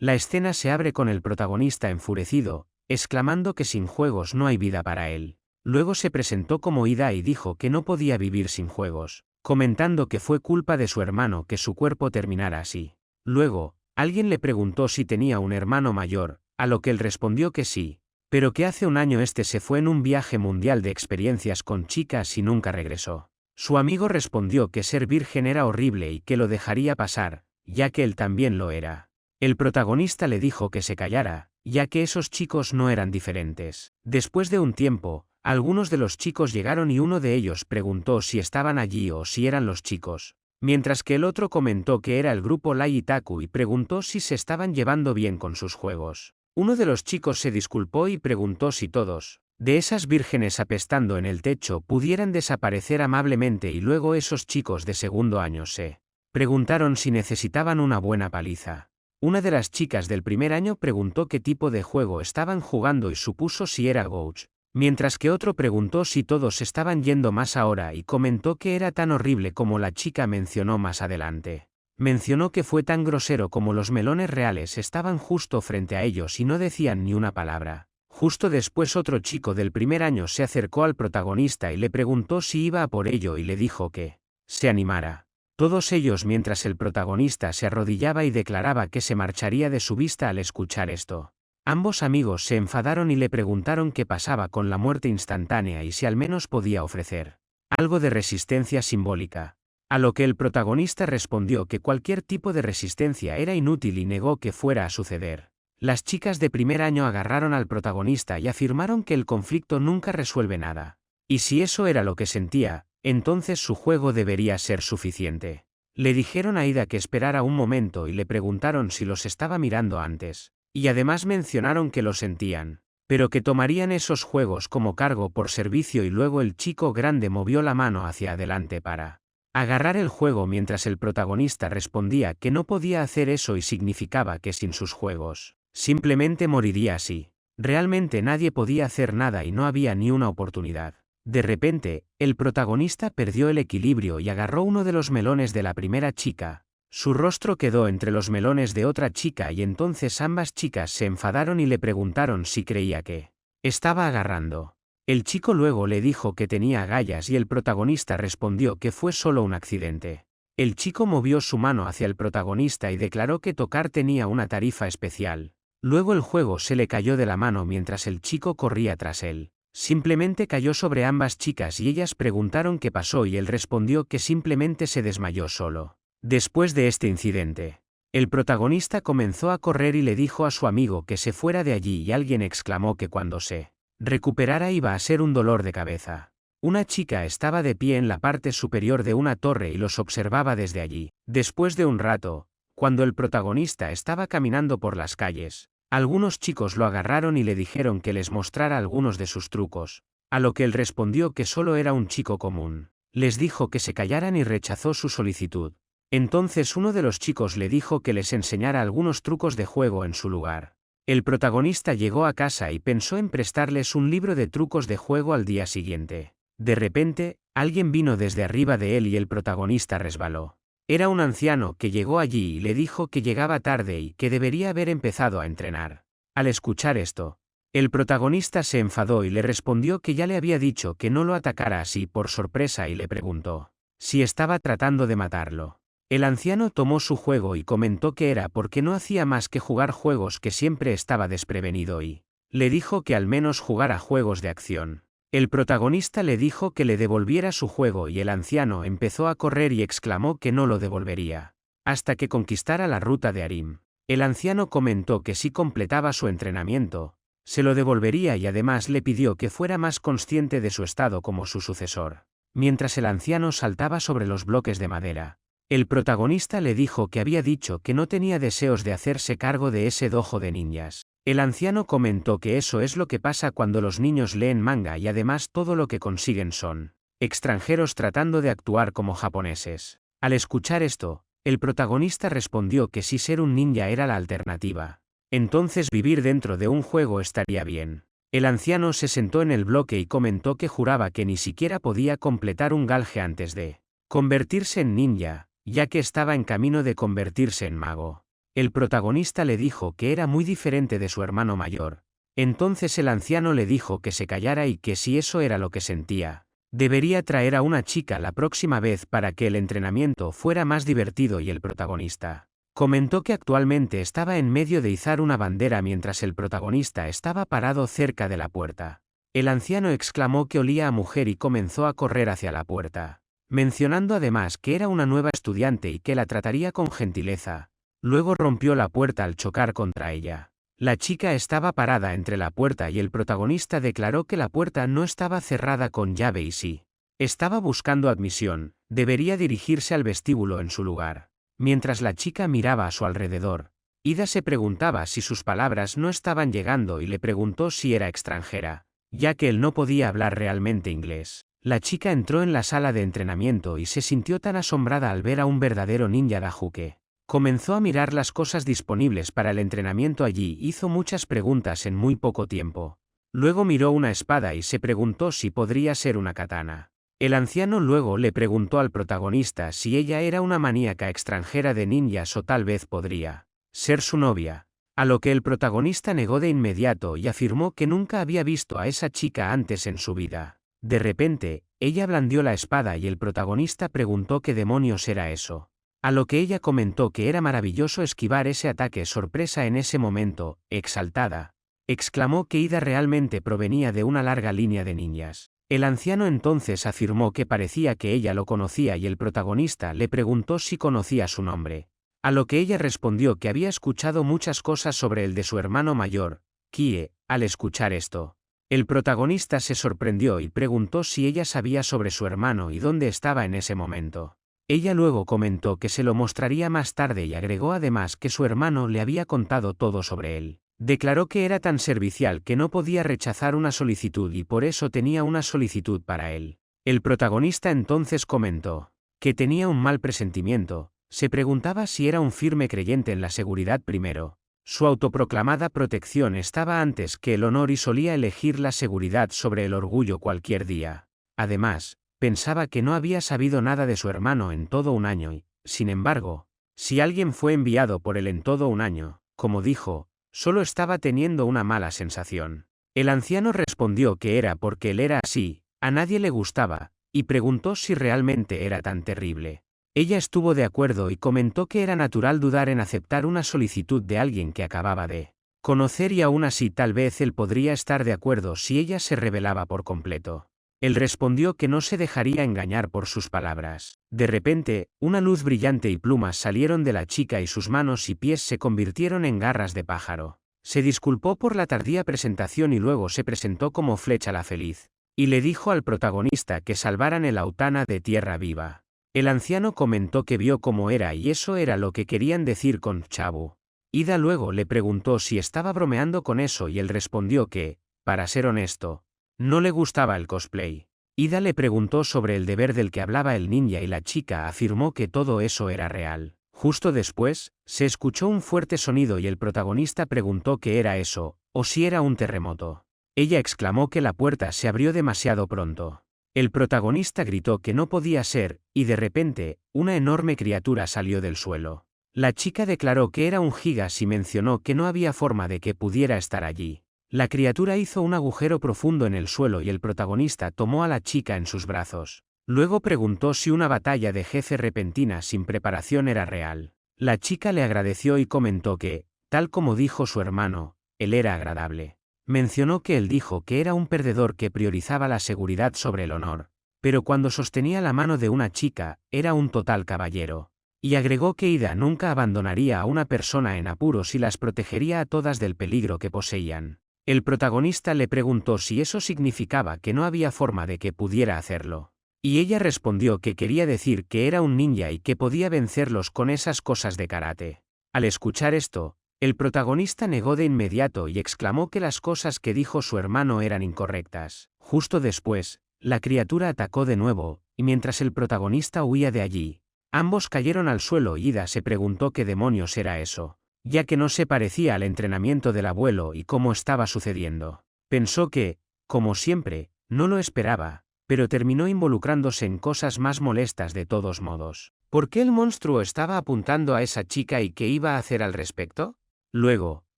La escena se abre con el protagonista enfurecido, exclamando que sin juegos no hay vida para él. Luego se presentó como Ida y dijo que no podía vivir sin juegos, comentando que fue culpa de su hermano que su cuerpo terminara así. Luego, alguien le preguntó si tenía un hermano mayor, a lo que él respondió que sí, pero que hace un año este se fue en un viaje mundial de experiencias con chicas y nunca regresó. Su amigo respondió que ser virgen era horrible y que lo dejaría pasar, ya que él también lo era. El protagonista le dijo que se callara, ya que esos chicos no eran diferentes. Después de un tiempo, algunos de los chicos llegaron y uno de ellos preguntó si estaban allí o si eran los chicos, mientras que el otro comentó que era el grupo Lai Itaku y preguntó si se estaban llevando bien con sus juegos. Uno de los chicos se disculpó y preguntó si todos, de esas vírgenes apestando en el techo, pudieran desaparecer amablemente, y luego esos chicos de segundo año se preguntaron si necesitaban una buena paliza. Una de las chicas del primer año preguntó qué tipo de juego estaban jugando y supuso si era Gouch, mientras que otro preguntó si todos estaban yendo más ahora y comentó que era tan horrible como la chica mencionó más adelante. Mencionó que fue tan grosero como los melones reales estaban justo frente a ellos y no decían ni una palabra. Justo después otro chico del primer año se acercó al protagonista y le preguntó si iba a por ello y le dijo que se animara. Todos ellos mientras el protagonista se arrodillaba y declaraba que se marcharía de su vista al escuchar esto. Ambos amigos se enfadaron y le preguntaron qué pasaba con la muerte instantánea y si al menos podía ofrecer algo de resistencia simbólica. A lo que el protagonista respondió que cualquier tipo de resistencia era inútil y negó que fuera a suceder. Las chicas de primer año agarraron al protagonista y afirmaron que el conflicto nunca resuelve nada. Y si eso era lo que sentía, entonces su juego debería ser suficiente. Le dijeron a Ida que esperara un momento y le preguntaron si los estaba mirando antes. Y además mencionaron que lo sentían, pero que tomarían esos juegos como cargo por servicio, y luego el chico grande movió la mano hacia adelante para agarrar el juego mientras el protagonista respondía que no podía hacer eso y significaba que sin sus juegos simplemente moriría así. Realmente nadie podía hacer nada y no había ni una oportunidad. De repente, el protagonista perdió el equilibrio y agarró uno de los melones de la primera chica. Su rostro quedó entre los melones de otra chica y entonces ambas chicas se enfadaron y le preguntaron si creía que estaba agarrando. El chico luego le dijo que tenía agallas y el protagonista respondió que fue solo un accidente. El chico movió su mano hacia el protagonista y declaró que tocar tenía una tarifa especial. Luego el juego se le cayó de la mano mientras el chico corría tras él. Simplemente cayó sobre ambas chicas y ellas preguntaron qué pasó y él respondió que simplemente se desmayó solo. Después de este incidente, el protagonista comenzó a correr y le dijo a su amigo que se fuera de allí y alguien exclamó que cuando se recuperara iba a ser un dolor de cabeza. Una chica estaba de pie en la parte superior de una torre y los observaba desde allí. Después de un rato, cuando el protagonista estaba caminando por las calles, algunos chicos lo agarraron y le dijeron que les mostrara algunos de sus trucos, a lo que él respondió que solo era un chico común. Les dijo que se callaran y rechazó su solicitud. Entonces uno de los chicos le dijo que les enseñara algunos trucos de juego en su lugar. El protagonista llegó a casa y pensó en prestarles un libro de trucos de juego al día siguiente. De repente, alguien vino desde arriba de él y el protagonista resbaló. Era un anciano que llegó allí y le dijo que llegaba tarde y que debería haber empezado a entrenar. Al escuchar esto, el protagonista se enfadó y le respondió que ya le había dicho que no lo atacara así por sorpresa y le preguntó si estaba tratando de matarlo. El anciano tomó su juego y comentó que era porque no hacía más que jugar juegos, que siempre estaba desprevenido, y le dijo que al menos jugara juegos de acción. El protagonista le dijo que le devolviera su juego y el anciano empezó a correr y exclamó que no lo devolvería hasta que conquistara la ruta de Arim. El anciano comentó que si completaba su entrenamiento, se lo devolvería y además le pidió que fuera más consciente de su estado como su sucesor. Mientras el anciano saltaba sobre los bloques de madera, el protagonista le dijo que había dicho que no tenía deseos de hacerse cargo de ese dojo de ninjas. El anciano comentó que eso es lo que pasa cuando los niños leen manga y además todo lo que consiguen son extranjeros tratando de actuar como japoneses. Al escuchar esto, el protagonista respondió que si ser un ninja era la alternativa, entonces vivir dentro de un juego estaría bien. El anciano se sentó en el bloque y comentó que juraba que ni siquiera podía completar un galge antes de convertirse en ninja, ya que estaba en camino de convertirse en mago. El protagonista le dijo que era muy diferente de su hermano mayor. Entonces el anciano le dijo que se callara y que si eso era lo que sentía, debería traer a una chica la próxima vez para que el entrenamiento fuera más divertido y el protagonista comentó que actualmente estaba en medio de izar una bandera mientras el protagonista estaba parado cerca de la puerta. El anciano exclamó que olía a mujer y comenzó a correr hacia la puerta, mencionando además que era una nueva estudiante y que la trataría con gentileza. Luego rompió la puerta al chocar contra ella. La chica estaba parada entre la puerta y el protagonista declaró que la puerta no estaba cerrada con llave y si estaba buscando admisión, debería dirigirse al vestíbulo en su lugar. Mientras la chica miraba a su alrededor, Ida se preguntaba si sus palabras no estaban llegando y le preguntó si era extranjera, ya que él no podía hablar realmente inglés. La chica entró en la sala de entrenamiento y se sintió tan asombrada al ver a un verdadero ninja Daju que comenzó a mirar las cosas disponibles para el entrenamiento allí y hizo muchas preguntas en muy poco tiempo. Luego miró una espada y se preguntó si podría ser una katana. El anciano luego le preguntó al protagonista si ella era una maníaca extranjera de ninjas o tal vez podría ser su novia, a lo que el protagonista negó de inmediato y afirmó que nunca había visto a esa chica antes en su vida. De repente, ella blandió la espada y el protagonista preguntó qué demonios era eso. A lo que ella comentó que era maravilloso esquivar ese ataque sorpresa en ese momento. Exaltada, exclamó que Ida realmente provenía de una larga línea de ninjas. El anciano entonces afirmó que parecía que ella lo conocía y el protagonista le preguntó si conocía su nombre. A lo que ella respondió que había escuchado muchas cosas sobre el de su hermano mayor, Kie. Al escuchar esto, el protagonista se sorprendió y preguntó si ella sabía sobre su hermano y dónde estaba en ese momento. Ella luego comentó que se lo mostraría más tarde y agregó además que su hermano le había contado todo sobre él. Declaró que era tan servicial que no podía rechazar una solicitud y por eso tenía una solicitud para él. El protagonista entonces comentó que tenía un mal presentimiento, se preguntaba si era un firme creyente en la seguridad primero. Su autoproclamada protección estaba antes que el honor y solía elegir la seguridad sobre el orgullo cualquier día. Además, pensaba que no había sabido nada de su hermano en todo un año y, sin embargo, si alguien fue enviado por él en todo un año, como dijo, solo estaba teniendo una mala sensación. El anciano respondió que era porque él era así, a nadie le gustaba, y preguntó si realmente era tan terrible. Ella estuvo de acuerdo y comentó que era natural dudar en aceptar una solicitud de alguien que acababa de conocer y aún así tal vez él podría estar de acuerdo si ella se rebelaba por completo. Él respondió que no se dejaría engañar por sus palabras. De repente, una luz brillante y plumas salieron de la chica y sus manos y pies se convirtieron en garras de pájaro. Se disculpó por la tardía presentación y luego se presentó como Flecha la Feliz, y le dijo al protagonista que salvaran el Autana de tierra viva. El anciano comentó que vio cómo era y eso era lo que querían decir con Chabu. Ida luego le preguntó si estaba bromeando con eso y él respondió que, para ser honesto, no le gustaba el cosplay. Ida le preguntó sobre el deber del que hablaba el ninja y la chica afirmó que todo eso era real. Justo después, se escuchó un fuerte sonido y el protagonista preguntó qué era eso, o si era un terremoto. Ella exclamó que la puerta se abrió demasiado pronto. El protagonista gritó que no podía ser, y de repente, una enorme criatura salió del suelo. La chica declaró que era un gigas y mencionó que no había forma de que pudiera estar allí. La criatura hizo un agujero profundo en el suelo y el protagonista tomó a la chica en sus brazos. Luego preguntó si una batalla de jefe repentina sin preparación era real. La chica le agradeció y comentó que, tal como dijo su hermano, él era agradable. Mencionó que él dijo que era un perdedor que priorizaba la seguridad sobre el honor, pero cuando sostenía la mano de una chica, era un total caballero. Y agregó que Ida nunca abandonaría a una persona en apuros y las protegería a todas del peligro que poseían. El protagonista le preguntó si eso significaba que no había forma de que pudiera hacerlo. Y ella respondió que quería decir que era un ninja y que podía vencerlos con esas cosas de karate. Al escuchar esto, el protagonista negó de inmediato y exclamó que las cosas que dijo su hermano eran incorrectas. Justo después, la criatura atacó de nuevo, y mientras el protagonista huía de allí, ambos cayeron al suelo y Ida se preguntó qué demonios era eso, ya que no se parecía al entrenamiento del abuelo y cómo estaba sucediendo. Pensó que, como siempre, no lo esperaba, pero terminó involucrándose en cosas más molestas de todos modos. ¿Por qué el monstruo estaba apuntando a esa chica y qué iba a hacer al respecto? Luego,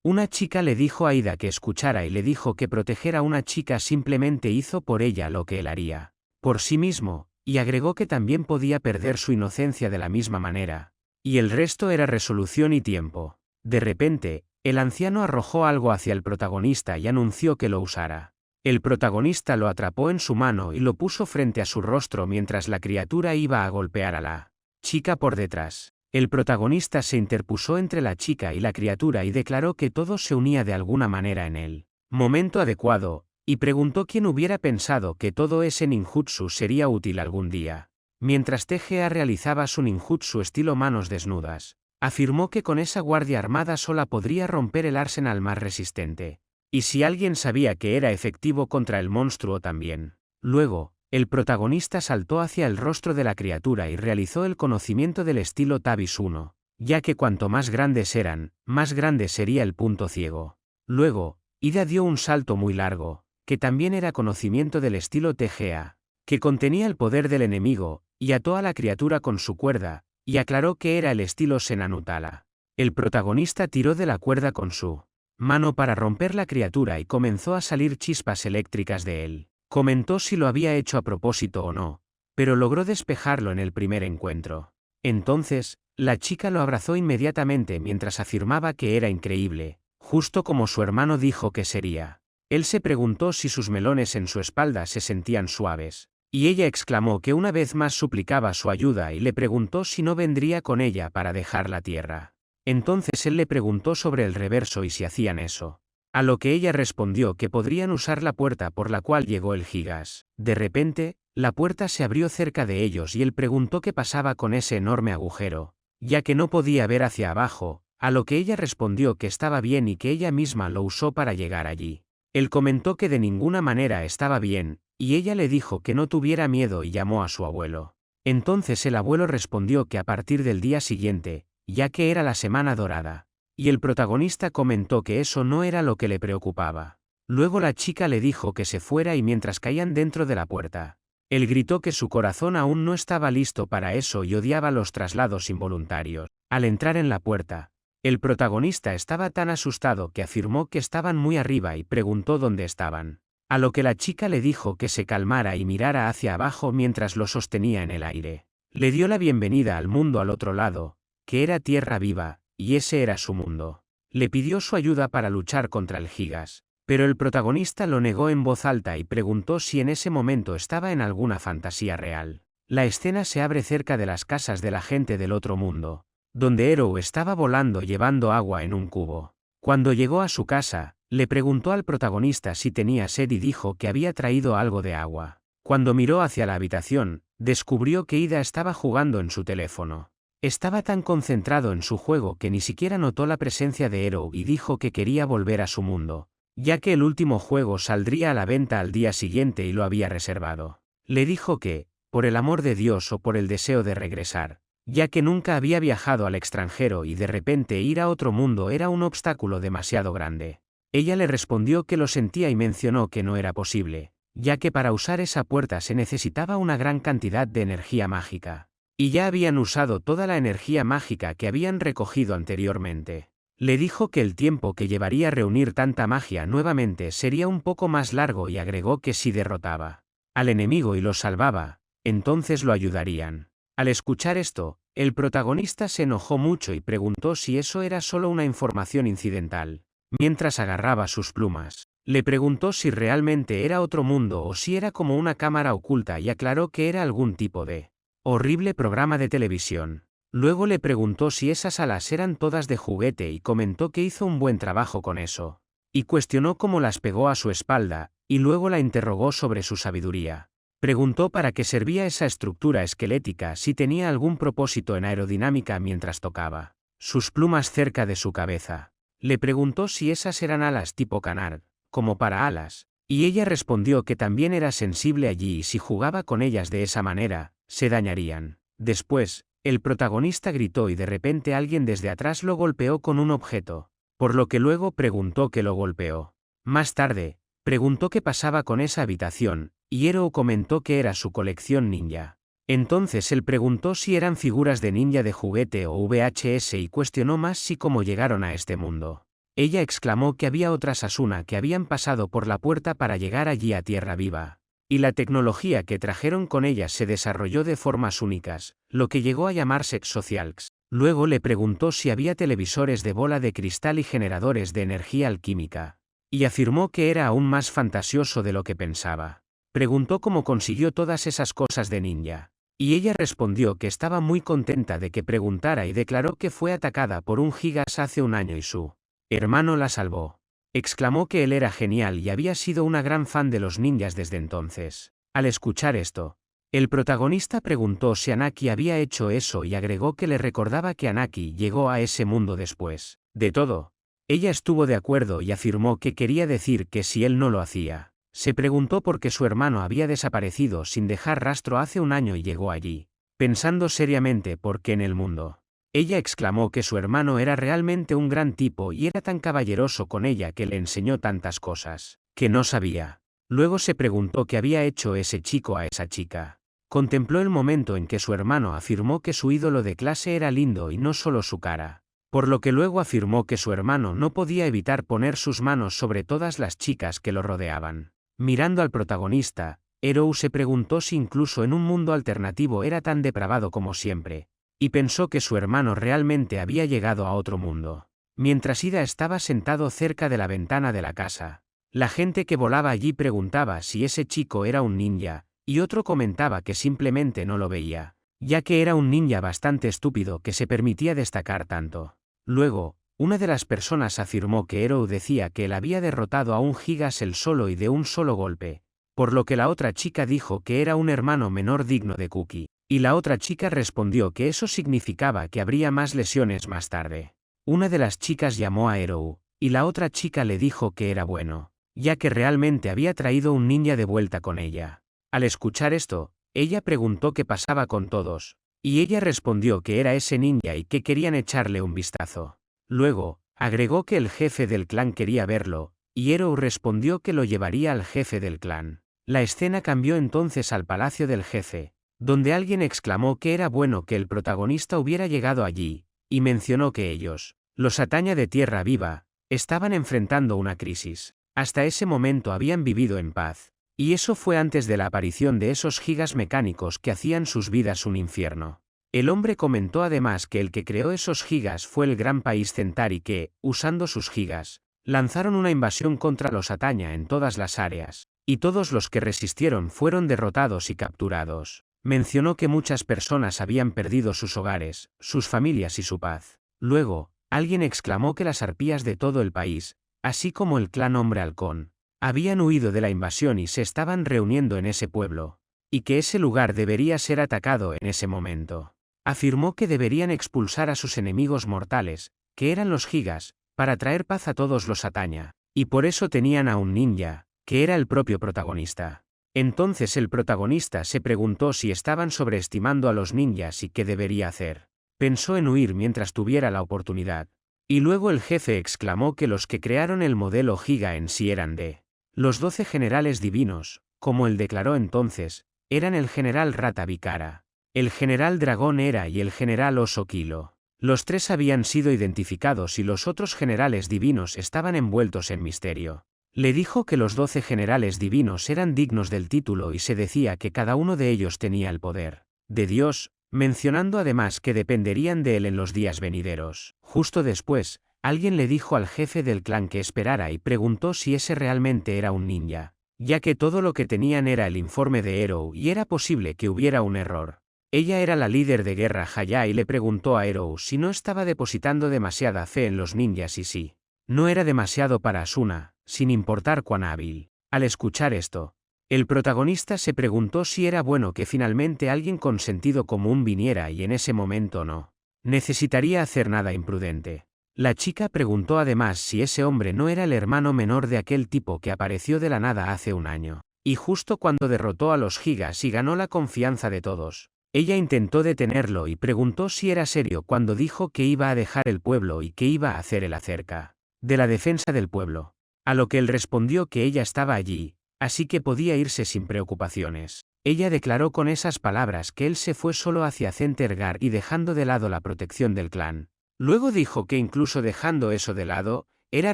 una chica le dijo a Ida que escuchara y le dijo que proteger a una chica simplemente hizo por ella lo que él haría por sí mismo, y agregó que también podía perder su inocencia de la misma manera. Y el resto era resolución y tiempo. De repente, el anciano arrojó algo hacia el protagonista y anunció que lo usara. El protagonista lo atrapó en su mano y lo puso frente a su rostro mientras la criatura iba a golpear a la chica por detrás. El protagonista se interpuso entre la chica y la criatura y declaró que todo se unía de alguna manera en el momento adecuado, y preguntó quién hubiera pensado que todo ese ninjutsu sería útil algún día. Mientras TGA realizaba su ninjutsu estilo manos desnudas, afirmó que con esa guardia armada sola podría romper el arsenal más resistente. Y si alguien sabía que era efectivo contra el monstruo también. Luego, el protagonista saltó hacia el rostro de la criatura y realizó el conocimiento del estilo Tabis 1, ya que cuanto más grandes eran, más grande sería el punto ciego. Luego, Ida dio un salto muy largo, que también era conocimiento del estilo TGA, que contenía el poder del enemigo, y ató a la criatura con su cuerda, y aclaró que era el estilo Senanutala. El protagonista tiró de la cuerda con su mano para romper la criatura y comenzó a salir chispas eléctricas de él. Comentó si lo había hecho a propósito o no, pero logró despejarlo en el primer encuentro. Entonces, la chica lo abrazó inmediatamente mientras afirmaba que era increíble, justo como su hermano dijo que sería. Él se preguntó si sus melones en su espalda se sentían suaves, y ella exclamó que una vez más suplicaba su ayuda y le preguntó si no vendría con ella para dejar la tierra. Entonces él le preguntó sobre el reverso y si hacían eso. A lo que ella respondió que podrían usar la puerta por la cual llegó el Gigas. De repente, la puerta se abrió cerca de ellos y él preguntó qué pasaba con ese enorme agujero, ya que no podía ver hacia abajo, a lo que ella respondió que estaba bien y que ella misma lo usó para llegar allí. Él comentó que de ninguna manera estaba bien, y ella le dijo que no tuviera miedo y llamó a su abuelo. Entonces el abuelo respondió que a partir del día siguiente, ya que era la semana dorada, y el protagonista comentó que eso no era lo que le preocupaba. Luego la chica le dijo que se fuera y mientras caían dentro de la puerta, él gritó que su corazón aún no estaba listo para eso y odiaba los traslados involuntarios. Al entrar en la puerta, el protagonista estaba tan asustado que afirmó que estaban muy arriba y preguntó dónde estaban. A lo que la chica le dijo que se calmara y mirara hacia abajo mientras lo sostenía en el aire. Le dio la bienvenida al mundo al otro lado, que era tierra viva, y ese era su mundo. Le pidió su ayuda para luchar contra el Gigas, pero el protagonista lo negó en voz alta y preguntó si en ese momento estaba en alguna fantasía real. La escena se abre cerca de las casas de la gente del otro mundo, donde Ero estaba volando llevando agua en un cubo. Cuando llegó a su casa, le preguntó al protagonista si tenía sed y dijo que había traído algo de agua. Cuando miró hacia la habitación, descubrió que Ida estaba jugando en su teléfono. Estaba tan concentrado en su juego que ni siquiera notó la presencia de Ero y dijo que quería volver a su mundo, ya que el último juego saldría a la venta al día siguiente y lo había reservado. Le dijo que, por el amor de Dios o por el deseo de regresar, ya que nunca había viajado al extranjero y de repente ir a otro mundo era un obstáculo demasiado grande. Ella le respondió que lo sentía y mencionó que no era posible, ya que para usar esa puerta se necesitaba una gran cantidad de energía mágica. Y ya habían usado toda la energía mágica que habían recogido anteriormente. Le dijo que el tiempo que llevaría reunir tanta magia nuevamente sería un poco más largo y agregó que si derrotaba al enemigo y lo salvaba, entonces lo ayudarían. Al escuchar esto, el protagonista se enojó mucho y preguntó si eso era solo una información incidental. Mientras agarraba sus plumas, le preguntó si realmente era otro mundo o si era como una cámara oculta y aclaró que era algún tipo de horrible programa de televisión. Luego le preguntó si esas alas eran todas de juguete y comentó que hizo un buen trabajo con eso. Y cuestionó cómo las pegó a su espalda, y luego la interrogó sobre su sabiduría. Preguntó para qué servía esa estructura esquelética si tenía algún propósito en aerodinámica mientras tocaba sus plumas cerca de su cabeza. Le preguntó si esas eran alas tipo canard, como para alas, y ella respondió que también era sensible allí y si jugaba con ellas de esa manera, se dañarían. Después, el protagonista gritó y de repente alguien desde atrás lo golpeó con un objeto, por lo que luego preguntó qué lo golpeó. Más tarde, preguntó qué pasaba con esa habitación, y Ero comentó que era su colección ninja. Entonces él preguntó si eran figuras de ninja de juguete o VHS y cuestionó más si cómo llegaron a este mundo. Ella exclamó que había otras Asuna que habían pasado por la puerta para llegar allí a tierra viva. Y la tecnología que trajeron con ellas se desarrolló de formas únicas, lo que llegó a llamarse Socialx. Luego le preguntó si había televisores de bola de cristal y generadores de energía alquímica. Y afirmó que era aún más fantasioso de lo que pensaba. Preguntó cómo consiguió todas esas cosas de ninja. Y ella respondió que estaba muy contenta de que preguntara y declaró que fue atacada por un gigas hace un año y su hermano la salvó. Exclamó que él era genial y había sido una gran fan de los ninjas desde entonces. Al escuchar esto, el protagonista preguntó si Anaki había hecho eso y agregó que le recordaba que Anaki llegó a ese mundo después de todo. Ella estuvo de acuerdo y afirmó que quería decir que si él no lo hacía. Se preguntó por qué su hermano había desaparecido sin dejar rastro hace un año y llegó allí, pensando seriamente por qué en el mundo. Ella exclamó que su hermano era realmente un gran tipo y era tan caballeroso con ella que le enseñó tantas cosas que no sabía. Luego se preguntó qué había hecho ese chico a esa chica. Contempló el momento en que su hermano afirmó que su ídolo de clase era lindo y no solo su cara. Por lo que luego afirmó que su hermano no podía evitar poner sus manos sobre todas las chicas que lo rodeaban. Mirando al protagonista, Erou se preguntó si incluso en un mundo alternativo era tan depravado como siempre, y pensó que su hermano realmente había llegado a otro mundo. Mientras Ida estaba sentado cerca de la ventana de la casa, la gente que volaba allí preguntaba si ese chico era un ninja, y otro comentaba que simplemente no lo veía, ya que era un ninja bastante estúpido que se permitía destacar tanto. Luego, una de las personas afirmó que Erou decía que él había derrotado a un gigas él solo y de un solo golpe, por lo que la otra chica dijo que era un hermano menor digno de Cookie, y la otra chica respondió que eso significaba que habría más lesiones más tarde. Una de las chicas llamó a Erou, y la otra chica le dijo que era bueno, ya que realmente había traído un ninja de vuelta con ella. Al escuchar esto, ella preguntó qué pasaba con todos, y ella respondió que era ese ninja y que querían echarle un vistazo. Luego, agregó que el jefe del clan quería verlo, y Erou respondió que lo llevaría al jefe del clan. La escena cambió entonces al palacio del jefe, donde alguien exclamó que era bueno que el protagonista hubiera llegado allí, y mencionó que ellos, los Ataña de Tierra Viva, estaban enfrentando una crisis. Hasta ese momento habían vivido en paz, y eso fue antes de la aparición de esos gigas mecánicos que hacían sus vidas un infierno. El hombre comentó además que el que creó esos gigas fue el gran país Centauri que, usando sus gigas, lanzaron una invasión contra los Ataña en todas las áreas, y todos los que resistieron fueron derrotados y capturados. Mencionó que muchas personas habían perdido sus hogares, sus familias y su paz. Luego, alguien exclamó que las arpías de todo el país, así como el clan Hombre Halcón, habían huido de la invasión y se estaban reuniendo en ese pueblo, y que ese lugar debería ser atacado en ese momento. Afirmó que deberían expulsar a sus enemigos mortales, que eran los gigas, para traer paz a todos los Ataña, y por eso tenían a un ninja, que era el propio protagonista. Entonces el protagonista se preguntó si estaban sobreestimando a los ninjas y qué debería hacer. Pensó en huir mientras tuviera la oportunidad. Y luego el jefe exclamó que los que crearon el modelo giga en sí eran de los 12 generales divinos, como él declaró entonces, eran el general Rata Vicara, el general Dragón Hera y el general Oso Kilo. Los tres habían sido identificados y los otros generales divinos estaban envueltos en misterio. Le dijo que los 12 generales divinos eran dignos del título y se decía que cada uno de ellos tenía el poder de Dios, mencionando además que dependerían de él en los días venideros. Justo después, alguien le dijo al jefe del clan que esperara y preguntó si ese realmente era un ninja, ya que todo lo que tenían era el informe de Erou y era posible que hubiera un error. Ella era la líder de guerra Haya y le preguntó a Erou si no estaba depositando demasiada fe en los ninjas y si no era demasiado para Asuna, sin importar cuán hábil. Al escuchar esto, el protagonista se preguntó si era bueno que finalmente alguien con sentido común viniera y en ese momento no necesitaría hacer nada imprudente. La chica preguntó además si ese hombre no era el hermano menor de aquel tipo que apareció de la nada hace un año, y justo cuando derrotó a los gigas y ganó la confianza de todos. Ella intentó detenerlo y preguntó si era serio cuando dijo que iba a dejar el pueblo y que iba a hacer el acerca de la defensa del pueblo, a lo que él respondió que ella estaba allí, así que podía irse sin preocupaciones. Ella declaró con esas palabras que él se fue solo hacia Centergar y dejando de lado la protección del clan. Luego dijo que incluso dejando eso de lado, ¿era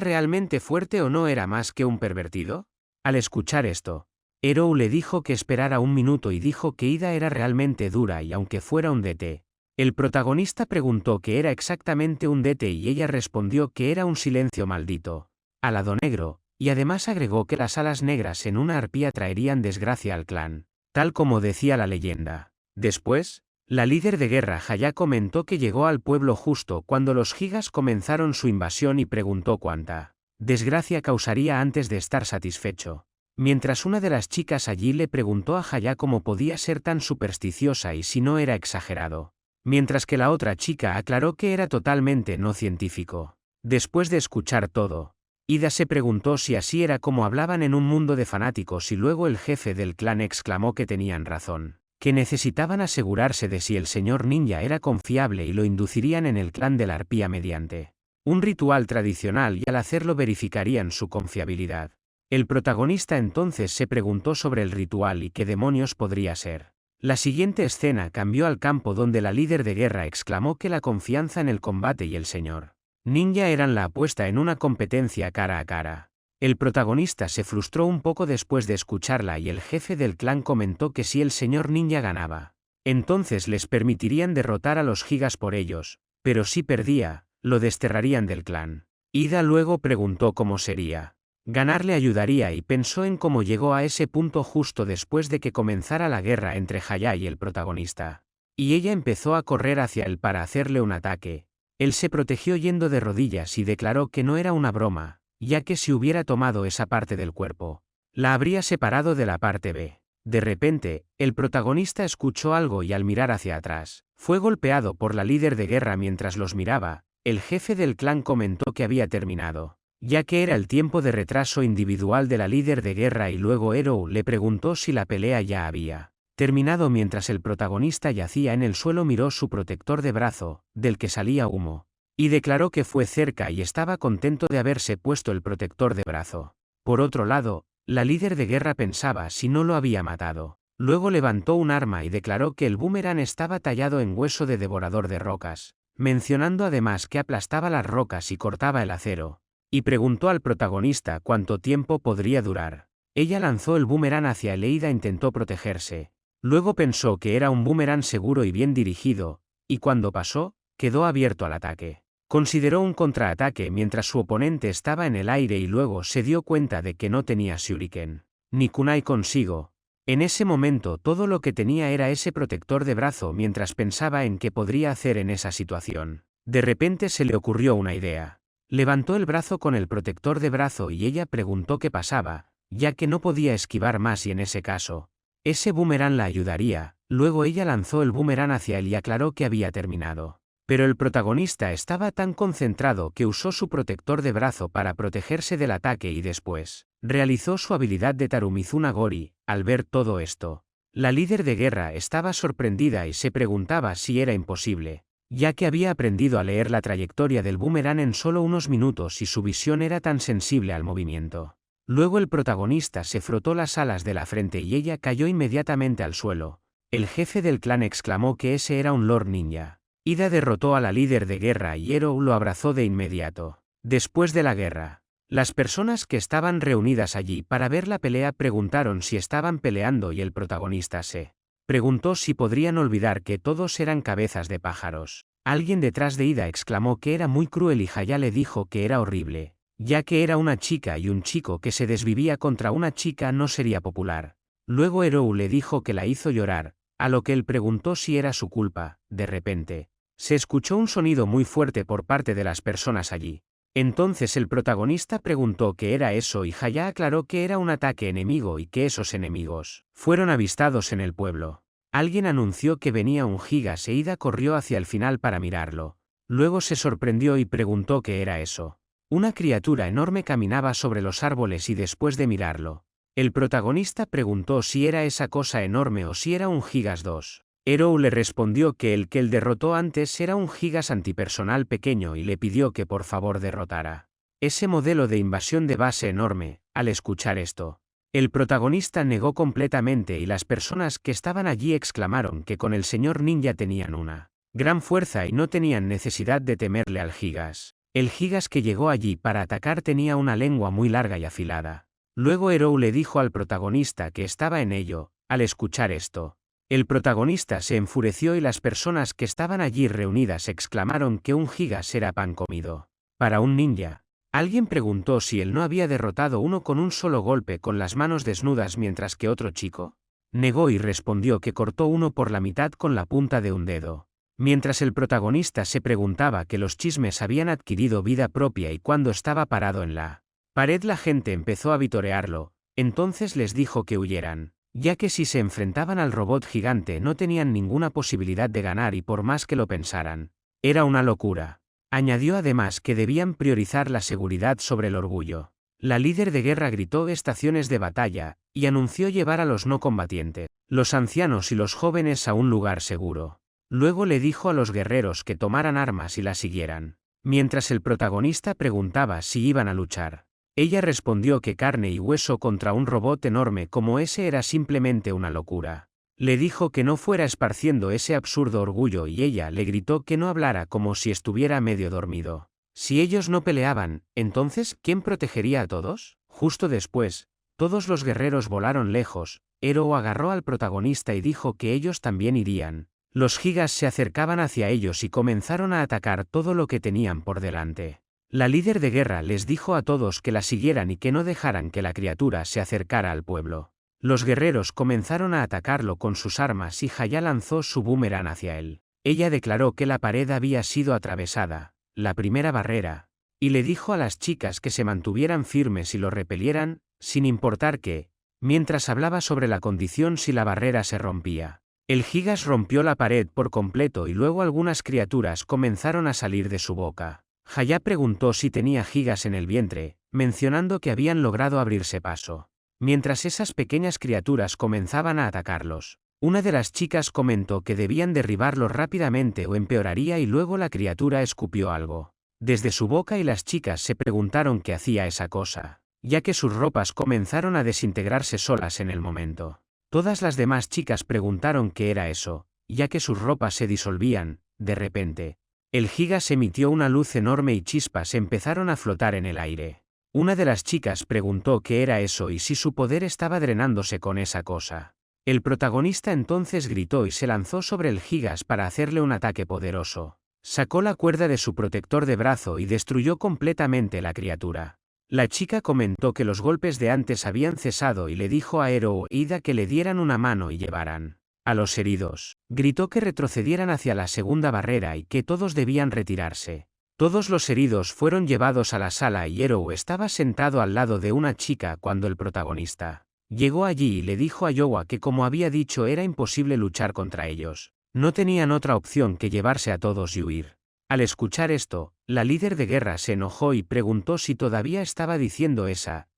realmente fuerte o no era más que un pervertido? Al escuchar esto, Erou le dijo que esperara un minuto y dijo que Ida era realmente dura y aunque fuera un DT. El protagonista preguntó qué era exactamente un DT y ella respondió que era un silencio maldito. Alado negro, y además agregó que las alas negras en una arpía traerían desgracia al clan, tal como decía la leyenda. Después, la líder de guerra Haya comentó que llegó al pueblo justo cuando los gigas comenzaron su invasión y preguntó cuánta desgracia causaría antes de estar satisfecho. Mientras una de las chicas allí le preguntó a Haya cómo podía ser tan supersticiosa y si no era exagerado. Mientras que la otra chica aclaró que era totalmente no científico. Después de escuchar todo, Ida se preguntó si así era como hablaban en un mundo de fanáticos y luego el jefe del clan exclamó que tenían razón, que necesitaban asegurarse de si el señor ninja era confiable y lo inducirían en el clan de la arpía mediante un ritual tradicional y al hacerlo verificarían su confiabilidad. El protagonista entonces se preguntó sobre el ritual y qué demonios podría ser. La siguiente escena cambió al campo donde la líder de guerra exclamó que la confianza en el combate y el señor ninja eran la apuesta en una competencia cara a cara. El protagonista se frustró un poco después de escucharla y el jefe del clan comentó que si el señor ninja ganaba, entonces les permitirían derrotar a los gigas por ellos, pero si perdía, lo desterrarían del clan. Ida luego preguntó cómo sería. Ganar le ayudaría y pensó en cómo llegó a ese punto justo después de que comenzara la guerra entre Haya y el protagonista. Y ella empezó a correr hacia él para hacerle un ataque. Él se protegió yendo de rodillas y declaró que no era una broma, ya que si hubiera tomado esa parte del cuerpo, la habría separado de la parte B. De repente, el protagonista escuchó algo y al mirar hacia atrás, fue golpeado por la líder de guerra mientras los miraba. El jefe del clan comentó que había terminado, ya que era el tiempo de retraso individual de la líder de guerra y luego Erou le preguntó si la pelea ya había terminado mientras el protagonista yacía en el suelo miró su protector de brazo, del que salía humo, y declaró que fue cerca y estaba contento de haberse puesto el protector de brazo. Por otro lado, la líder de guerra pensaba si no lo había matado. Luego levantó un arma y declaró que el boomerang estaba tallado en hueso de devorador de rocas, mencionando además que aplastaba las rocas y cortaba el acero, y preguntó al protagonista cuánto tiempo podría durar. Ella lanzó el boomerang hacia él e Ida intentó protegerse. Luego pensó que era un boomerang seguro y bien dirigido, y cuando pasó, quedó abierto al ataque. Consideró un contraataque mientras su oponente estaba en el aire y luego se dio cuenta de que no tenía shuriken ni kunai consigo. En ese momento todo lo que tenía era ese protector de brazo mientras pensaba en qué podría hacer en esa situación. De repente se le ocurrió una idea. Levantó el brazo con el protector de brazo y ella preguntó qué pasaba, ya que no podía esquivar más y en ese caso, ese boomerang la ayudaría. Luego ella lanzó el boomerang hacia él y aclaró que había terminado. Pero el protagonista estaba tan concentrado que usó su protector de brazo para protegerse del ataque y después realizó su habilidad de Tarumizuna Gori. Al ver todo esto, la líder de guerra estaba sorprendida y se preguntaba si era imposible, ya que había aprendido a leer la trayectoria del boomerang en solo unos minutos y su visión era tan sensible al movimiento. Luego el protagonista se frotó las alas de la frente y ella cayó inmediatamente al suelo. El jefe del clan exclamó que ese era un Lord Ninja. Ida derrotó a la líder de guerra y Erou lo abrazó de inmediato. Después de la guerra, las personas que estaban reunidas allí para ver la pelea preguntaron si estaban peleando y el protagonista se preguntó si podrían olvidar que todos eran cabezas de pájaros. Alguien detrás de Ida exclamó que era muy cruel y Haya le dijo que era horrible, ya que era una chica y un chico que se desvivía contra una chica no sería popular. Luego Erou le dijo que la hizo llorar, a lo que él preguntó si era su culpa. De repente, se escuchó un sonido muy fuerte por parte de las personas allí. Entonces el protagonista preguntó qué era eso y Haya aclaró que era un ataque enemigo y que esos enemigos fueron avistados en el pueblo. Alguien anunció que venía un gigas e Ida corrió hacia el final para mirarlo. Luego se sorprendió y preguntó qué era eso. Una criatura enorme caminaba sobre los árboles y después de mirarlo, el protagonista preguntó si era esa cosa enorme o si era un gigas 2. Erou le respondió que el que él derrotó antes era un gigas antipersonal pequeño y le pidió que por favor derrotara ese modelo de invasión de base enorme. Al escuchar esto, El protagonista negó completamente y las personas que estaban allí exclamaron que con el señor ninja tenían una gran fuerza y no tenían necesidad de temerle al Gigas. El Gigas que llegó allí para atacar tenía una lengua muy larga y afilada. Luego Erou le dijo al protagonista que estaba en ello. Al escuchar esto, el protagonista se enfureció y las personas que estaban allí reunidas exclamaron que un Gigas era pan comido para un ninja. Alguien preguntó si él no había derrotado uno con un solo golpe con las manos desnudas mientras que otro chico negó y respondió que cortó uno por la mitad con la punta de un dedo. Mientras el protagonista se preguntaba que los chismes habían adquirido vida propia y cuando estaba parado en la pared la gente empezó a vitorearlo, entonces les dijo que huyeran, ya que si se enfrentaban al robot gigante no tenían ninguna posibilidad de ganar y por más que lo pensaran, era una locura. Añadió además que debían priorizar la seguridad sobre el orgullo. La líder de guerra gritó estaciones de batalla, y anunció llevar a los no combatientes, los ancianos y los jóvenes a un lugar seguro. Luego le dijo a los guerreros que tomaran armas y la siguieran. Mientras el protagonista preguntaba si iban a luchar, ella respondió que carne y hueso contra un robot enorme como ese era simplemente una locura. Le dijo que no fuera esparciendo ese absurdo orgullo y ella le gritó que no hablara como si estuviera medio dormido. Si ellos no peleaban, entonces, ¿quién protegería a todos? Justo después, todos los guerreros volaron lejos. Erou agarró al protagonista y dijo que ellos también irían. Los Gigas se acercaban hacia ellos y comenzaron a atacar todo lo que tenían por delante. La líder de guerra les dijo a todos que la siguieran y que no dejaran que la criatura se acercara al pueblo. Los guerreros comenzaron a atacarlo con sus armas y Haya lanzó su boomerang hacia él. Ella declaró que la pared había sido atravesada, la primera barrera, y le dijo a las chicas que se mantuvieran firmes y lo repelieran, sin importar qué, mientras hablaba sobre la condición si la barrera se rompía. El Gigas rompió la pared por completo y luego algunas criaturas comenzaron a salir de su boca. Haya preguntó si tenía Gigas en el vientre, mencionando que habían logrado abrirse paso. Mientras esas pequeñas criaturas comenzaban a atacarlos, una de las chicas comentó que debían derribarlos rápidamente o empeoraría y luego la criatura escupió algo desde su boca y las chicas se preguntaron qué hacía esa cosa, ya que sus ropas comenzaron a desintegrarse solas en el momento. Todas las demás chicas preguntaron qué era eso, ya que sus ropas se disolvían. De repente, el Gigas emitió una luz enorme y chispas empezaron a flotar en el aire. Una de las chicas preguntó qué era eso y si su poder estaba drenándose con esa cosa. El protagonista entonces gritó y se lanzó sobre el Gigas para hacerle un ataque poderoso. Sacó la cuerda de su protector de brazo y destruyó completamente la criatura. La chica comentó que los golpes de antes habían cesado y le dijo a Erou e Ida que le dieran una mano y llevaran a los heridos. Gritó que retrocedieran hacia la segunda barrera y que todos debían retirarse. Todos los heridos fueron llevados a la sala y Erou estaba sentado al lado de una chica cuando el protagonista llegó allí y le dijo a Yowa que como había dicho era imposible luchar contra ellos. No tenían otra opción que llevarse a todos y huir. Al escuchar esto, la líder de guerra se enojó y preguntó si todavía estaba diciendo esa,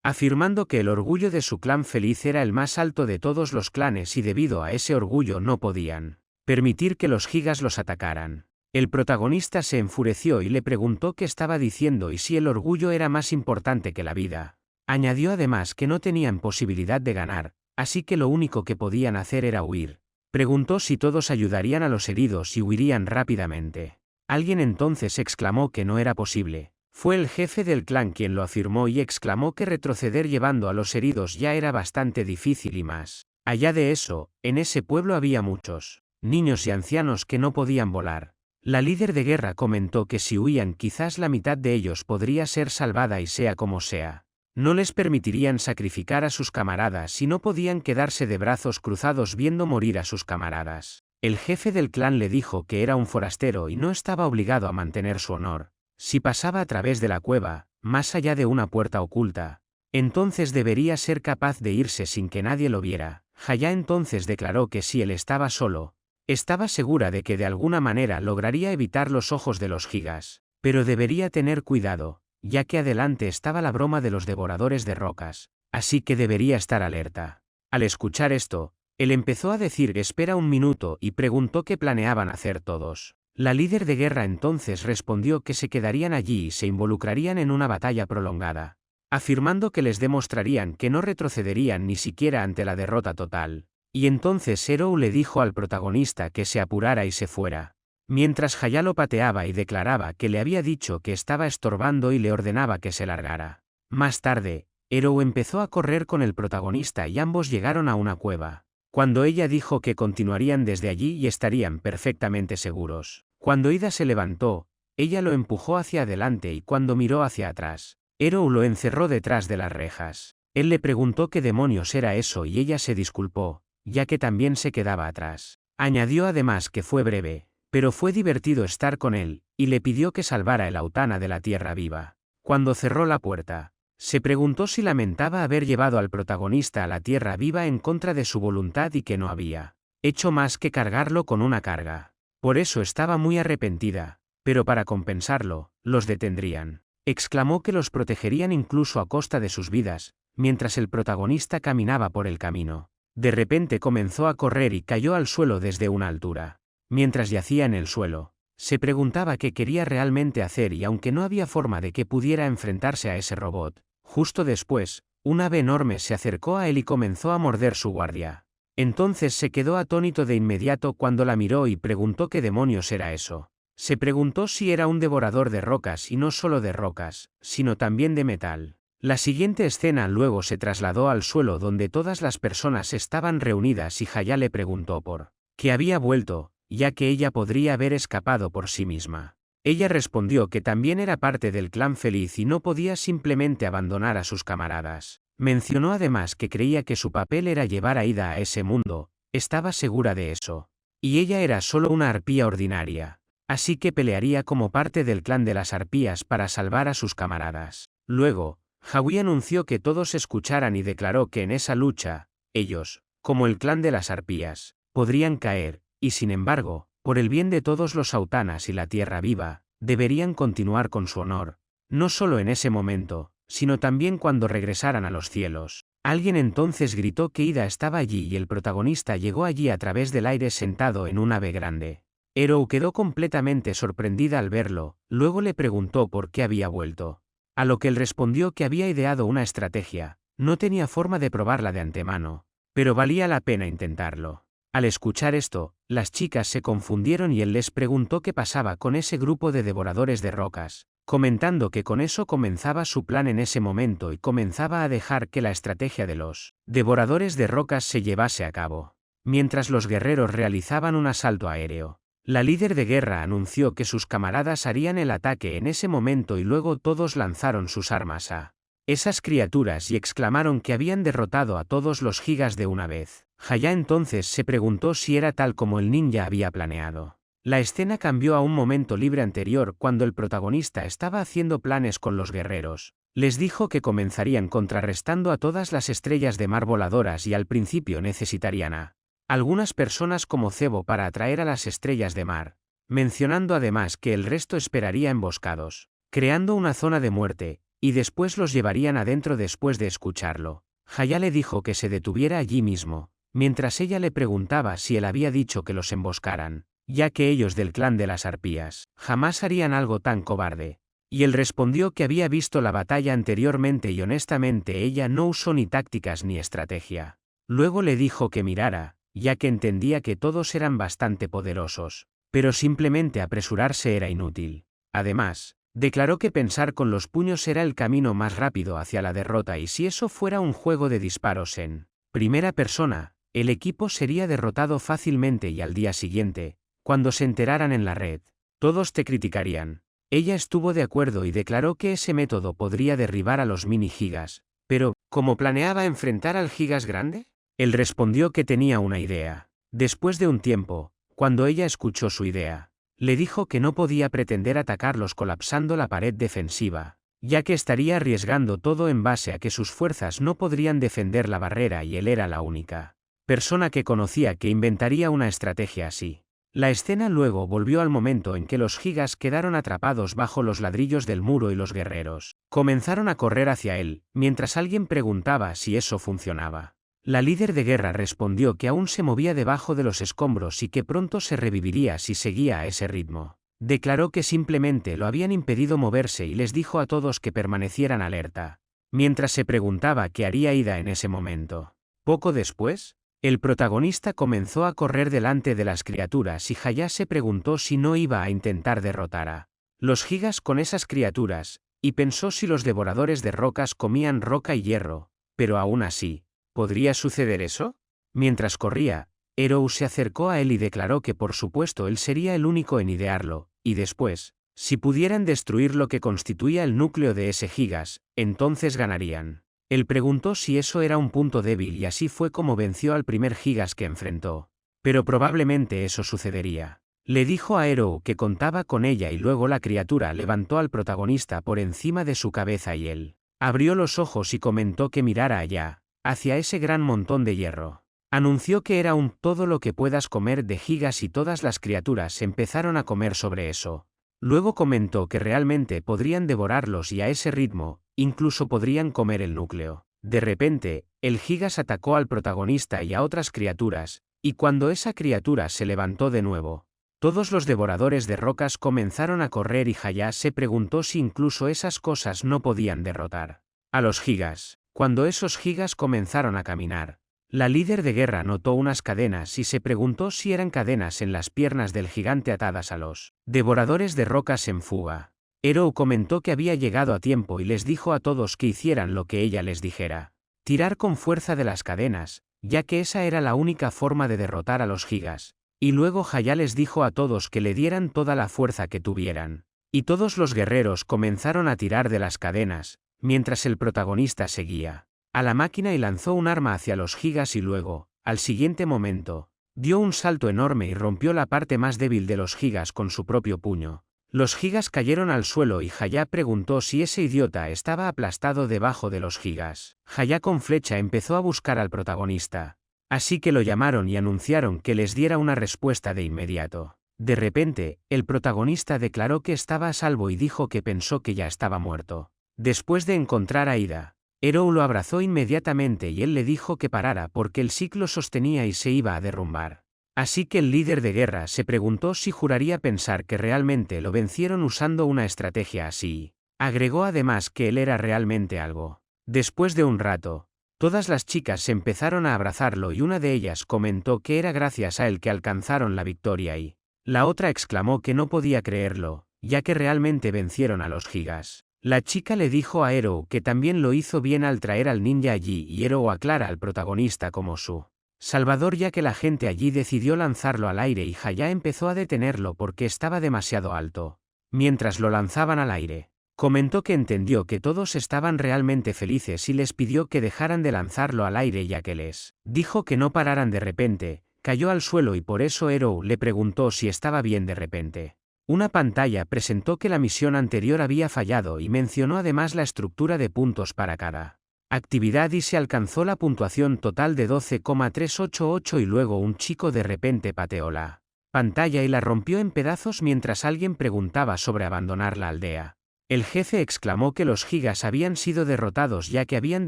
afirmando que el orgullo de su clan feliz era el más alto de todos los clanes y debido a ese orgullo no podían permitir que los Gigas los atacaran. El protagonista se enfureció y le preguntó qué estaba diciendo y si el orgullo era más importante que la vida. Añadió además que no tenían posibilidad de ganar, así que lo único que podían hacer era huir. Preguntó si todos ayudarían a los heridos y huirían rápidamente. Alguien entonces exclamó que no era posible. Fue el jefe del clan quien lo afirmó y exclamó que retroceder llevando a los heridos ya era bastante difícil y más. Allá de eso, en ese pueblo había muchos niños y ancianos que no podían volar. La líder de guerra comentó que si huían quizás la mitad de ellos podría ser salvada y sea como sea. No les permitirían sacrificar a sus camaradas y no podían quedarse de brazos cruzados viendo morir a sus camaradas. El jefe del clan le dijo que era un forastero y no estaba obligado a mantener su honor. Si pasaba a través de la cueva, más allá de una puerta oculta, entonces debería ser capaz de irse sin que nadie lo viera. Haya entonces declaró que si él estaba solo, estaba segura de que de alguna manera lograría evitar los ojos de los Gigas, pero debería tener cuidado, ya que adelante estaba la broma de los devoradores de rocas, así que debería estar alerta. Al escuchar esto, él empezó a decir espera un minuto y preguntó qué planeaban hacer todos. La líder de guerra entonces respondió que se quedarían allí y se involucrarían en una batalla prolongada. afirmando que les demostrarían que no retrocederían ni siquiera ante la derrota total. Y entonces Zero le dijo al protagonista que se apurara y se fuera. Mientras Hayao lo pateaba y declaraba que le había dicho que estaba estorbando y le ordenaba que se largara. Más tarde, Zero empezó a correr con el protagonista y ambos llegaron a una cueva. Cuando ella dijo que continuarían desde allí y estarían perfectamente seguros. Cuando Ida se levantó, ella lo empujó hacia adelante y cuando miró hacia atrás, Zero lo encerró detrás de las rejas. Él le preguntó qué demonios era eso y ella se disculpó, ya que también se quedaba atrás. Añadió además que fue breve, pero fue divertido estar con él, y le pidió que salvara el Autana de la tierra viva. Cuando cerró la puerta, se preguntó si lamentaba haber llevado al protagonista a la tierra viva en contra de su voluntad y que no había hecho más que cargarlo con una carga. Por eso estaba muy arrepentida, pero para compensarlo, los detendrían. Exclamó que los protegerían incluso a costa de sus vidas, mientras el protagonista caminaba por el camino. De repente comenzó a correr y cayó al suelo desde una altura. Mientras yacía en el suelo, se preguntaba qué quería realmente hacer y aunque no había forma de que pudiera enfrentarse a ese robot, justo después, un ave enorme se acercó a él y comenzó a morder su guardia. Entonces se quedó atónito de inmediato cuando la miró y preguntó qué demonios era eso. Se preguntó si era un devorador de rocas y no solo de rocas, sino también de metal. La siguiente escena luego se trasladó al suelo donde todas las personas estaban reunidas y Hayao le preguntó por qué había vuelto, ya que ella podría haber escapado por sí misma. Ella respondió que también era parte del clan feliz y no podía simplemente abandonar a sus camaradas. Mencionó además que creía que su papel era llevar a Ida a ese mundo, estaba segura de eso. Y ella era solo una arpía ordinaria. Así que pelearía como parte del clan de las arpías para salvar a sus camaradas. Luego, Howie anunció que todos escucharan y declaró que en esa lucha, ellos, como el clan de las arpías, podrían caer, y sin embargo, por el bien de todos los Autanas y la tierra viva, deberían continuar con su honor, no solo en ese momento, sino también cuando regresaran a los cielos. Alguien entonces gritó que Ida estaba allí y el protagonista llegó allí a través del aire sentado en un ave grande. Zero quedó completamente sorprendida al verlo, luego le preguntó por qué había vuelto. A lo que él respondió que había ideado una estrategia, no tenía forma de probarla de antemano, pero valía la pena intentarlo. Al escuchar esto, las chicas se confundieron y él les preguntó qué pasaba con ese grupo de devoradores de rocas, comentando que con eso comenzaba su plan en ese momento y comenzaba a dejar que la estrategia de los devoradores de rocas se llevase a cabo. Mientras los guerreros realizaban un asalto aéreo, la líder de guerra anunció que sus camaradas harían el ataque en ese momento y luego todos lanzaron sus armas a esas criaturas y exclamaron que habían derrotado a todos los gigas de una vez. Hayao entonces se preguntó si era tal como el ninja había planeado. La escena cambió a un momento libre anterior cuando el protagonista estaba haciendo planes con los guerreros. Les dijo que comenzarían contrarrestando a todas las estrellas de mar voladoras y al principio necesitarían a algunas personas como cebo para atraer a las estrellas de mar, mencionando además que el resto esperaría emboscados, creando una zona de muerte, y después los llevarían adentro después de escucharlo. Hayao le dijo que se detuviera allí mismo, mientras ella le preguntaba si él había dicho que los emboscaran, ya que ellos del clan de las arpías jamás harían algo tan cobarde. Y él respondió que había visto la batalla anteriormente y honestamente ella no usó ni tácticas ni estrategia. Luego le dijo que mirara, ya que entendía que todos eran bastante poderosos, pero simplemente apresurarse era inútil. Además, declaró que pensar con los puños era el camino más rápido hacia la derrota y si eso fuera un juego de disparos en primera persona, el equipo sería derrotado fácilmente y al día siguiente, cuando se enteraran en la red, todos te criticarían. Ella estuvo de acuerdo y declaró que ese método podría derribar a los mini gigas, pero, ¿cómo planeaba enfrentar al gigas grande? Él respondió que tenía una idea. Después de un tiempo, cuando ella escuchó su idea, le dijo que no podía pretender atacarlos colapsando la pared defensiva, ya que estaría arriesgando todo en base a que sus fuerzas no podrían defender la barrera y él era la única persona que conocía que inventaría una estrategia así. La escena luego volvió al momento en que los gigas quedaron atrapados bajo los ladrillos del muro y los guerreros comenzaron a correr hacia él, mientras alguien preguntaba si eso funcionaba. La líder de guerra respondió que aún se movía debajo de los escombros y que pronto se reviviría si seguía a ese ritmo. Declaró que simplemente lo habían impedido moverse y les dijo a todos que permanecieran alerta. mientras se preguntaba qué haría Ida en ese momento. Poco después, el protagonista comenzó a correr delante de las criaturas y Hayá se preguntó si no iba a intentar derrotar a los gigas con esas criaturas, y pensó si los devoradores de rocas comían roca y hierro, pero aún así, ¿podría suceder eso? Mientras corría, Erou se acercó a él y declaró que por supuesto él sería el único en idearlo, y después, si pudieran destruir lo que constituía el núcleo de ese gigas, entonces ganarían. Él preguntó si eso era un punto débil y así fue como venció al primer gigas que enfrentó. Pero probablemente eso sucedería. Le dijo a Erou que contaba con ella y luego la criatura levantó al protagonista por encima de su cabeza y él abrió los ojos y comentó que mirara allá, hacia ese gran montón de hierro. Anunció que era un todo lo que puedas comer de gigas y todas las criaturas empezaron a comer sobre eso. Luego comentó que realmente podrían devorarlos y a ese ritmo, incluso podrían comer el núcleo. De repente, el gigas atacó al protagonista y a otras criaturas, y cuando esa criatura se levantó de nuevo, todos los devoradores de rocas comenzaron a correr y Hayá se preguntó si incluso esas cosas no podían derrotar a los gigas. Cuando esos gigas comenzaron a caminar, la líder de guerra notó unas cadenas y se preguntó si eran cadenas en las piernas del gigante atadas a los devoradores de rocas en fuga. Erou comentó que había llegado a tiempo y les dijo a todos que hicieran lo que ella les dijera. Tirar con fuerza de las cadenas, ya que esa era la única forma de derrotar a los gigas. Y luego Hayá les dijo a todos que le dieran toda la fuerza que tuvieran. Y todos los guerreros comenzaron a tirar de las cadenas, mientras el protagonista seguía a la máquina y lanzó un arma hacia los gigas y luego, al siguiente momento, dio un salto enorme y rompió la parte más débil de los gigas con su propio puño. Los gigas cayeron al suelo y Hayá preguntó si ese idiota estaba aplastado debajo de los gigas. Hayá con flecha empezó a buscar al protagonista. Así que lo llamaron y anunciaron que les diera una respuesta de inmediato. De repente, el protagonista declaró que estaba a salvo y dijo que pensó que ya estaba muerto. Después de encontrar a Ida, Erou lo abrazó inmediatamente y él le dijo que parara porque el ciclo sostenía y se iba a derrumbar. Así que el líder de guerra se preguntó si juraría pensar que realmente lo vencieron usando una estrategia así. Agregó además que él era realmente algo. Después de un rato, todas las chicas empezaron a abrazarlo y una de ellas comentó que era gracias a él que alcanzaron la victoria y la otra exclamó que no podía creerlo, ya que realmente vencieron a los gigas. La chica le dijo a Erou que también lo hizo bien al traer al ninja allí y Erou aclara al protagonista como su salvador ya que la gente allí decidió lanzarlo al aire y Hayá empezó a detenerlo porque estaba demasiado alto. Mientras lo lanzaban al aire, comentó que entendió que todos estaban realmente felices y les pidió que dejaran de lanzarlo al aire ya que les dijo que no pararan de repente, cayó al suelo y por eso Erou le preguntó si estaba bien de repente. Una pantalla presentó que la misión anterior había fallado y mencionó además la estructura de puntos para cada actividad y se alcanzó la puntuación total de 12,388 y luego un chico de repente pateó la pantalla y la rompió en pedazos mientras alguien preguntaba sobre abandonar la aldea. El jefe exclamó que los gigas habían sido derrotados ya que habían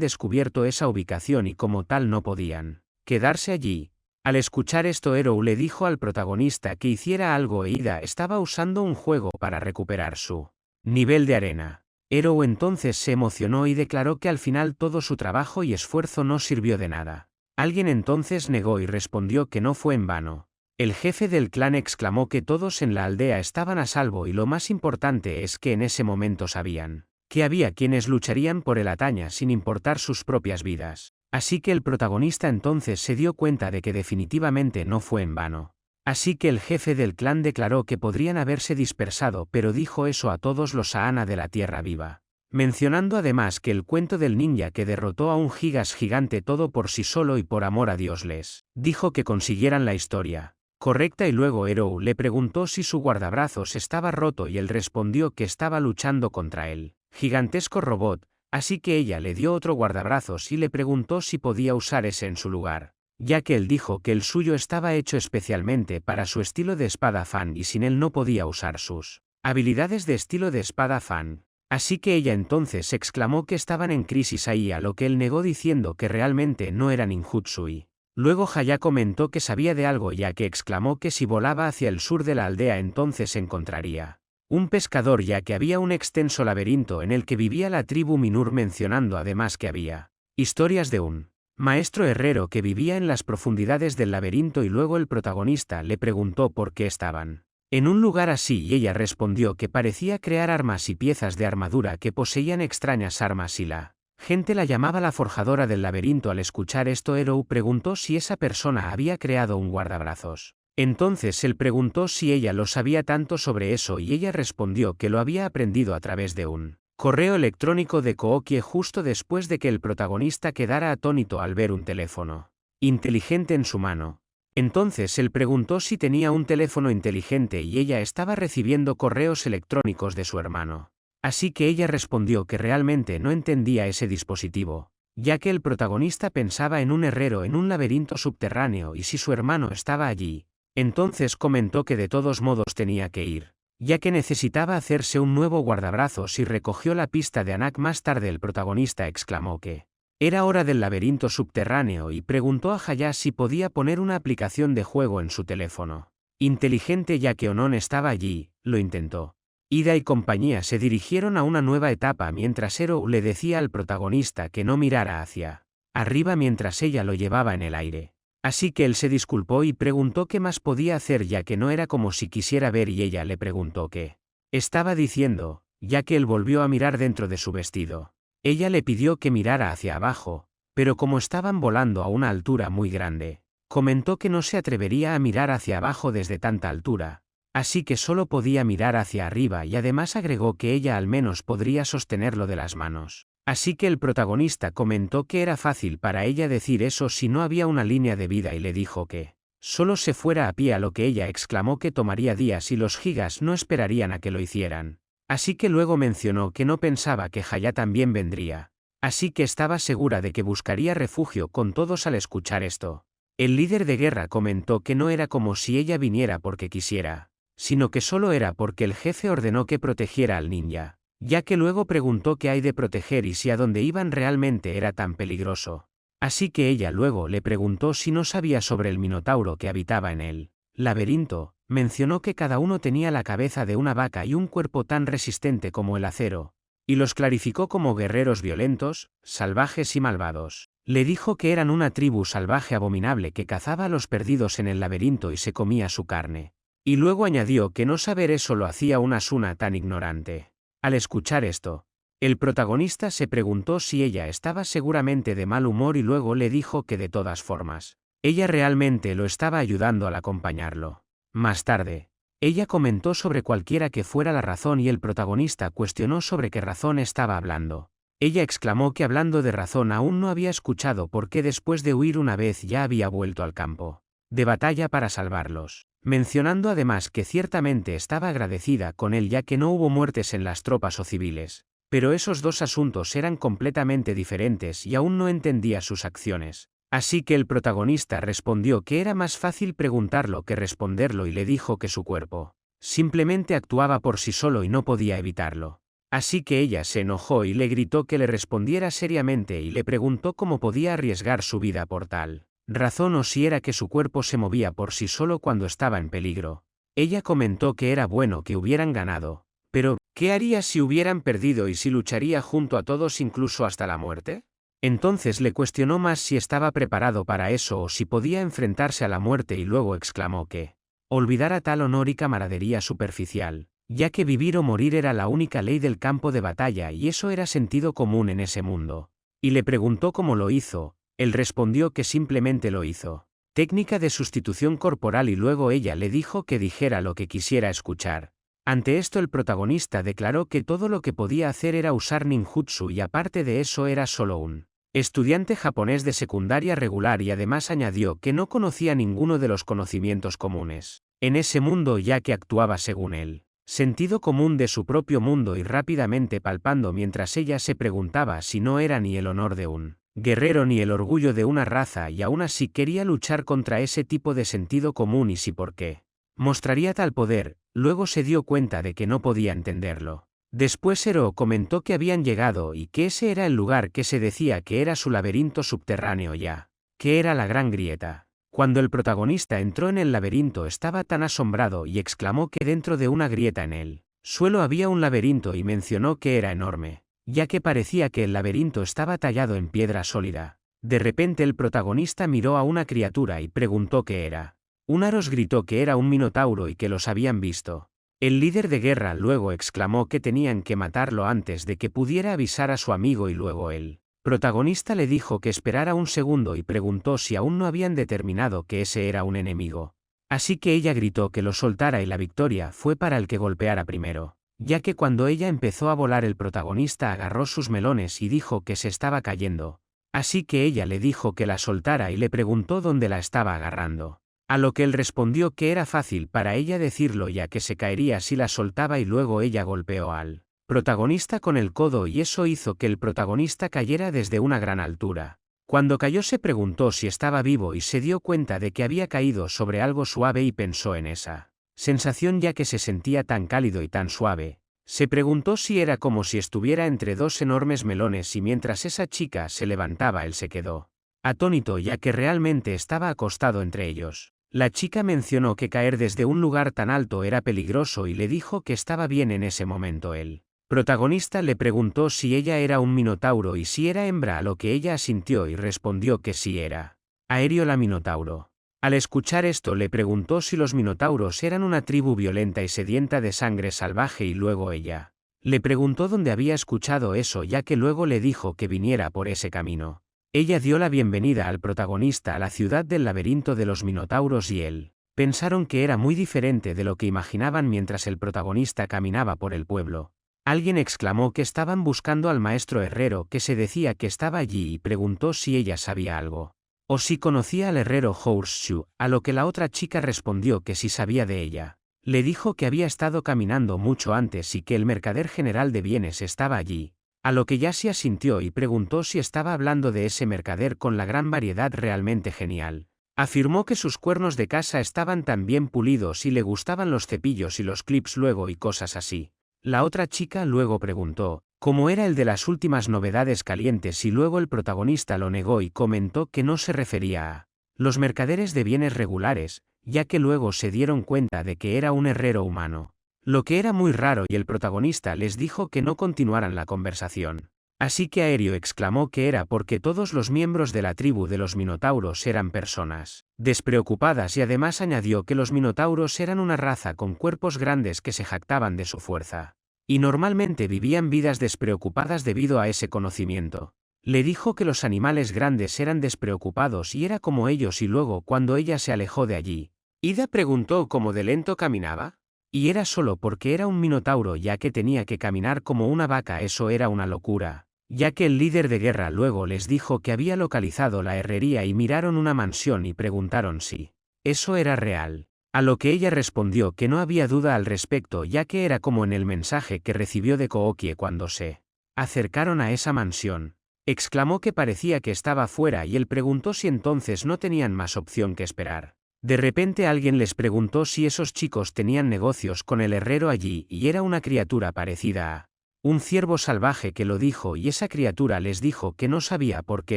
descubierto esa ubicación y como tal no podían quedarse allí. Al escuchar esto Erou le dijo al protagonista que hiciera algo e Ida estaba usando un juego para recuperar su nivel de arena. Erou entonces se emocionó y declaró que al final todo su trabajo y esfuerzo no sirvió de nada. Alguien entonces negó y respondió que no fue en vano. El jefe del clan exclamó que todos en la aldea estaban a salvo y lo más importante es que en ese momento sabían que había quienes lucharían por el Ataña sin importar sus propias vidas. Así que el protagonista entonces se dio cuenta de que definitivamente no fue en vano. Así que el jefe del clan declaró que podrían haberse dispersado pero dijo eso a todos los Saana de la Tierra Viva. Mencionando además que el cuento del ninja que derrotó a un gigas gigante todo por sí solo y por amor a Dios les dijo que consiguieran la historia correcta y luego Erou le preguntó si su guardabrazos estaba roto y él respondió que estaba luchando contra él gigantesco robot. Así que ella le dio otro guardabrazos y le preguntó si podía usar ese en su lugar, ya que él dijo que el suyo estaba hecho especialmente para su estilo de espada fan y sin él no podía usar sus habilidades de estilo de espada fan. Así que ella entonces exclamó que estaban en crisis ahí a lo que él negó diciendo que realmente no era ninjutsu y luego Hayá comentó que sabía de algo ya que exclamó que si volaba hacia el sur de la aldea entonces encontraría un pescador, ya que había un extenso laberinto en el que vivía la tribu Minur, mencionando además que había historias de un maestro herrero que vivía en las profundidades del laberinto, y luego el protagonista le preguntó por qué estaban en un lugar así y ella respondió que parecía crear armas y piezas de armadura que poseían extrañas armas y la gente la llamaba la forjadora del laberinto. Al escuchar esto, Ero preguntó si esa persona había creado un guardabrazos. Entonces él preguntó si ella lo sabía tanto sobre eso y ella respondió que lo había aprendido a través de un correo electrónico de Kookie, justo después de que el protagonista quedara atónito al ver un teléfono inteligente en su mano. Entonces él preguntó si tenía un teléfono inteligente y ella estaba recibiendo correos electrónicos de su hermano. Así que ella respondió que realmente no entendía ese dispositivo, ya que el protagonista pensaba en un herrero en un laberinto subterráneo y si su hermano estaba allí, entonces comentó que de todos modos tenía que ir, ya que necesitaba hacerse un nuevo guardabrazos, y recogió la pista de Anak. Más tarde el protagonista exclamó que era hora del laberinto subterráneo y preguntó a Hayas si podía poner una aplicación de juego en su teléfono inteligente, ya que Onon estaba allí. Lo intentó. Ida y compañía se dirigieron a una nueva etapa mientras Ero le decía al protagonista que no mirara hacia arriba mientras ella lo llevaba en el aire. Así que él se disculpó y preguntó qué más podía hacer, ya que no era como si quisiera ver, y ella le preguntó qué estaba diciendo, ya que él volvió a mirar dentro de su vestido. Ella le pidió que mirara hacia abajo, pero como estaban volando a una altura muy grande, comentó que no se atrevería a mirar hacia abajo desde tanta altura. Así que solo podía mirar hacia arriba, y además agregó que ella al menos podría sostenerlo de las manos. Así que el protagonista comentó que era fácil para ella decir eso si no había una línea de vida, y le dijo que solo se fuera a pie, a lo que ella exclamó que tomaría días y los gigas no esperarían a que lo hicieran. Así que luego mencionó que no pensaba que Haya también vendría. Así que estaba segura de que buscaría refugio con todos. Al escuchar esto, el líder de guerra comentó que no era como si ella viniera porque quisiera, sino que solo era porque el jefe ordenó que protegiera al ninja, ya que luego preguntó qué hay de proteger y si a dónde iban realmente era tan peligroso. Así que ella luego le preguntó si no sabía sobre el minotauro que habitaba en el laberinto. Mencionó que cada uno tenía la cabeza de una vaca y un cuerpo tan resistente como el acero, y los clarificó como guerreros violentos, salvajes y malvados. Le dijo que eran una tribu salvaje abominable que cazaba a los perdidos en el laberinto y se comía su carne. Y luego añadió que no saber eso lo hacía una Asuna tan ignorante. Al escuchar esto, el protagonista se preguntó si ella estaba seguramente de mal humor, y luego le dijo que de todas formas, ella realmente lo estaba ayudando al acompañarlo. Más tarde, ella comentó sobre cualquiera que fuera la razón y el protagonista cuestionó sobre qué razón estaba hablando. Ella exclamó que hablando de razón aún no había escuchado porque después de huir una vez ya había vuelto al campo de batalla para salvarlos, mencionando además que ciertamente estaba agradecida con él ya que no hubo muertes en las tropas o civiles, pero esos dos asuntos eran completamente diferentes y aún no entendía sus acciones. Así que el protagonista respondió que era más fácil preguntarlo que responderlo y le dijo que su cuerpo simplemente actuaba por sí solo y no podía evitarlo. Así que ella se enojó y le gritó que le respondiera seriamente y le preguntó cómo podía arriesgar su vida por tal razón o si era que su cuerpo se movía por sí solo cuando estaba en peligro. Ella comentó que era bueno que hubieran ganado, pero ¿qué haría si hubieran perdido y si lucharía junto a todos incluso hasta la muerte? Entonces le cuestionó más si estaba preparado para eso o si podía enfrentarse a la muerte, y luego exclamó que olvidara tal honor y camaradería superficial, ya que vivir o morir era la única ley del campo de batalla y eso era sentido común en ese mundo. Y le preguntó cómo lo hizo. Él respondió que simplemente lo hizo. Técnica de sustitución corporal, y luego ella le dijo que dijera lo que quisiera escuchar. Ante esto el protagonista declaró que todo lo que podía hacer era usar ninjutsu y aparte de eso era solo un estudiante japonés de secundaria regular, y además añadió que no conocía ninguno de los conocimientos comunes en ese mundo ya que actuaba según el sentido común de su propio mundo y rápidamente palpando mientras ella se preguntaba si no era ni el honor de un guerrero ni el orgullo de una raza, y aún así quería luchar contra ese tipo de sentido común y si por qué mostraría tal poder. Luego se dio cuenta de que no podía entenderlo. Después Ero comentó que habían llegado y que ese era el lugar que se decía que era su laberinto subterráneo, ya que era la Gran Grieta. Cuando el protagonista entró en el laberinto estaba tan asombrado y exclamó que dentro de una grieta en el suelo había un laberinto y mencionó que era enorme, ya que parecía que el laberinto estaba tallado en piedra sólida. De repente el protagonista miró a una criatura y preguntó qué era. Un Aros gritó que era un minotauro y que los habían visto. El líder de guerra luego exclamó que tenían que matarlo antes de que pudiera avisar a su amigo y luego el protagonista le dijo que esperara un segundo y preguntó si aún no habían determinado que ese era un enemigo. Así que ella gritó que lo soltara y la victoria fue para el que golpeara primero, ya que cuando ella empezó a volar el protagonista agarró sus melones y dijo que se estaba cayendo. Así que ella le dijo que la soltara y le preguntó dónde la estaba agarrando. A lo que él respondió que era fácil para ella decirlo ya que se caería si la soltaba y luego ella golpeó al protagonista con el codo y eso hizo que el protagonista cayera desde una gran altura. Cuando cayó se preguntó si estaba vivo y se dio cuenta de que había caído sobre algo suave y pensó en esa sensación ya que se sentía tan cálido y tan suave. Se preguntó si era como si estuviera entre dos enormes melones y mientras esa chica se levantaba él se quedó atónito ya que realmente estaba acostado entre ellos. La chica mencionó que caer desde un lugar tan alto era peligroso y le dijo que estaba bien en ese momento él. Protagonista le preguntó si ella era un minotauro y si era hembra, a lo que ella asintió y respondió que sí era. Aéreo la minotauro. Al escuchar esto le preguntó si los minotauros eran una tribu violenta y sedienta de sangre salvaje y luego ella le preguntó dónde había escuchado eso ya que luego le dijo que viniera por ese camino. Ella dio la bienvenida al protagonista a la ciudad del laberinto de los minotauros y él pensaron que era muy diferente de lo que imaginaban mientras el protagonista caminaba por el pueblo. Alguien exclamó que estaban buscando al maestro herrero que se decía que estaba allí y preguntó si ella sabía algo. O si conocía al herrero Horseshoe, a lo que la otra chica respondió que sí sabía de ella. Le dijo que había estado caminando mucho antes y que el mercader general de bienes estaba allí. A lo que Yassi asintió y preguntó si estaba hablando de ese mercader con la gran variedad realmente genial. Afirmó que sus cuernos de casa estaban tan bien pulidos y le gustaban los cepillos y los clips luego y cosas así. La otra chica luego preguntó cómo era el de las últimas novedades calientes y luego el protagonista lo negó y comentó que no se refería a los mercaderes de bienes regulares, ya que luego se dieron cuenta de que era un herrero humano. Lo que era muy raro y el protagonista les dijo que no continuaran la conversación. Así que Aéreo exclamó que era porque todos los miembros de la tribu de los minotauros eran personas despreocupadas y además añadió que los minotauros eran una raza con cuerpos grandes que se jactaban de su fuerza. Y normalmente vivían vidas despreocupadas debido a ese conocimiento. Le dijo que los animales grandes eran despreocupados y era como ellos y luego cuando ella se alejó de allí, Ida preguntó cómo de lento caminaba. Y era solo porque era un minotauro ya que tenía que caminar como una vaca, eso era una locura. Ya que el líder de guerra luego les dijo que había localizado la herrería y miraron una mansión y preguntaron si eso era real. A lo que ella respondió que no había duda al respecto ya que era como en el mensaje que recibió de Kookie cuando se acercaron a esa mansión. Exclamó que parecía que estaba fuera y él preguntó si entonces no tenían más opción que esperar. De repente alguien les preguntó si esos chicos tenían negocios con el herrero allí y era una criatura parecida a un ciervo salvaje que lo dijo y esa criatura les dijo que no sabía por qué